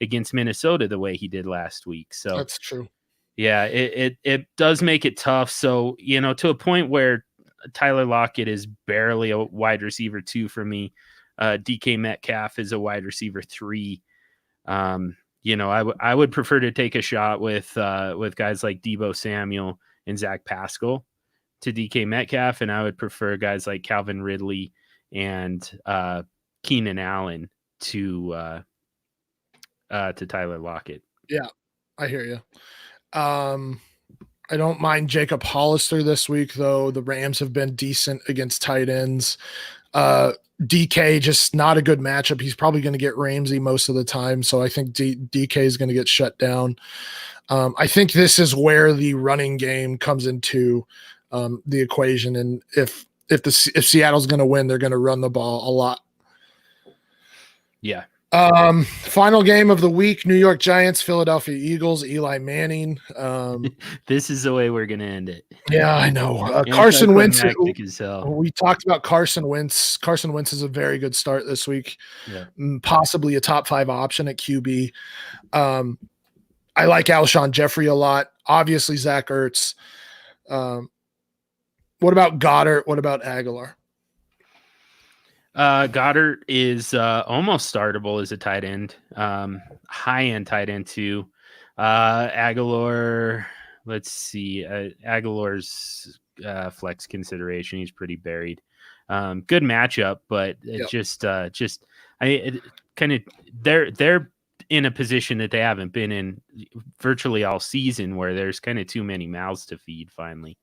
against Minnesota the way he did last week. So that's true. Yeah, it does make it tough. So to a point where Tyler Lockett is barely a wide receiver 2 for me. DK Metcalf is a wide receiver 3. I would prefer to take a shot with guys like Deebo Samuel and Zach Pascal to DK Metcalf, and I would prefer guys like Calvin Ridley and Keenan Allen to Tyler Lockett. Yeah, I hear you. I don't mind Jacob Hollister this week, though. The Rams have been decent against tight ends. DK, just not a good matchup. He's probably going to get Ramsey most of the time, so I think DK is going to get shut down. I think this is where the running game comes into the equation, and if Seattle's going to win, they're going to run the ball a lot. Yeah. Final game of the week: New York Giants, Philadelphia Eagles, Eli Manning. This is the way we're gonna end it. Yeah, I know. Carson Wentz. We talked about Carson Wentz. Carson Wentz is a very good start this week. Yeah. Possibly a top 5 option at QB. I like Alshon Jeffrey a lot. Obviously, Zach Ertz. What about Goddard? What about Aguilar? Goddard is almost startable as a tight end, high-end tight end too. Aguilar, let's see. Aguilar's flex consideration. He's pretty buried. Good matchup, but they're in a position that they haven't been in virtually all season, where there's kind of too many mouths to feed finally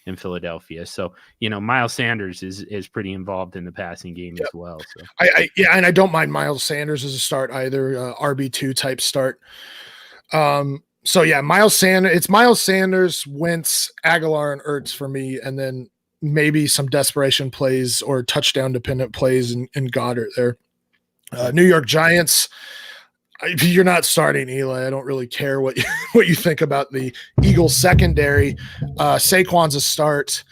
in Philadelphia. So, Miles Sanders is pretty involved in the passing game as well. So and I don't mind Miles Sanders as a start either, RB2 type start. So yeah, Miles Sanders, Wentz, Aguilar, and Ertz for me, and then maybe some desperation plays or touchdown dependent plays in Goddard there. New York Giants, you're not starting Eli. I don't really care what you think about the Eagles secondary. Saquon's a start.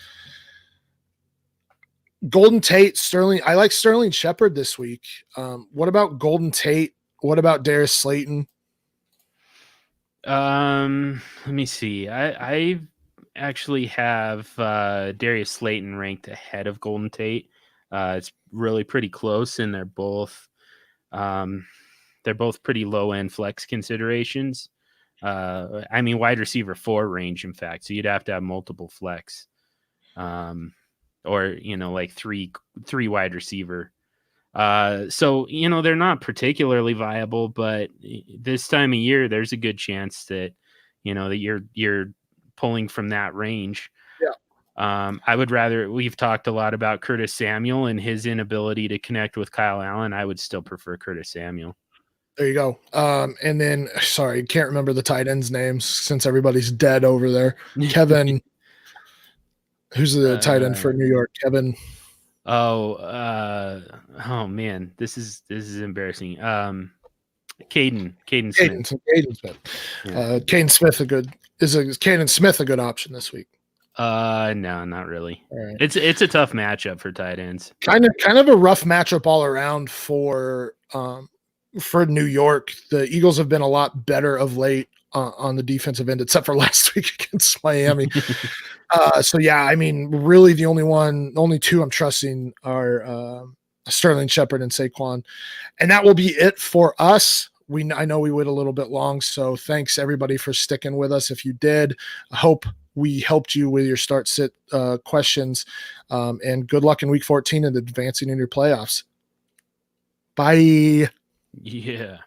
Golden Tate, Sterling. I like Sterling Shepard this week. What about Golden Tate? What about Darius Slayton? Let me see. I actually have Darius Slayton ranked ahead of Golden Tate. It's really pretty close, and they're both pretty low end flex considerations. Wide receiver 4 range, in fact. So you'd have to have multiple flex, or like three wide receiver. So they're not particularly viable, but this time of year, there's a good chance that that you're pulling from that range. Yeah. I would rather. We've talked a lot about Curtis Samuel and his inability to connect with Kyle Allen. I would still prefer Curtis Samuel. There you go. And then, sorry, can't remember the tight ends' names since everybody's dead over there. Kevin, who's the tight end for New York? Kevin. Oh man, this is embarrassing. Caden Smith. Caden Smith. Yeah. Caden Smith is Caden Smith a good option this week? No, not really. Right. It's a tough matchup for tight ends. Kind of a rough matchup all around for New York. The Eagles have been a lot better of late on the defensive end, except for last week against Miami. So yeah, really the only 2 I'm trusting are Sterling Shepard and Saquon, and that will be it for us. I know we went a little bit long, so thanks everybody for sticking with us. If you did, I hope we helped you with your start sit questions, and good luck in week 14 and advancing in your playoffs. Bye. Yeah.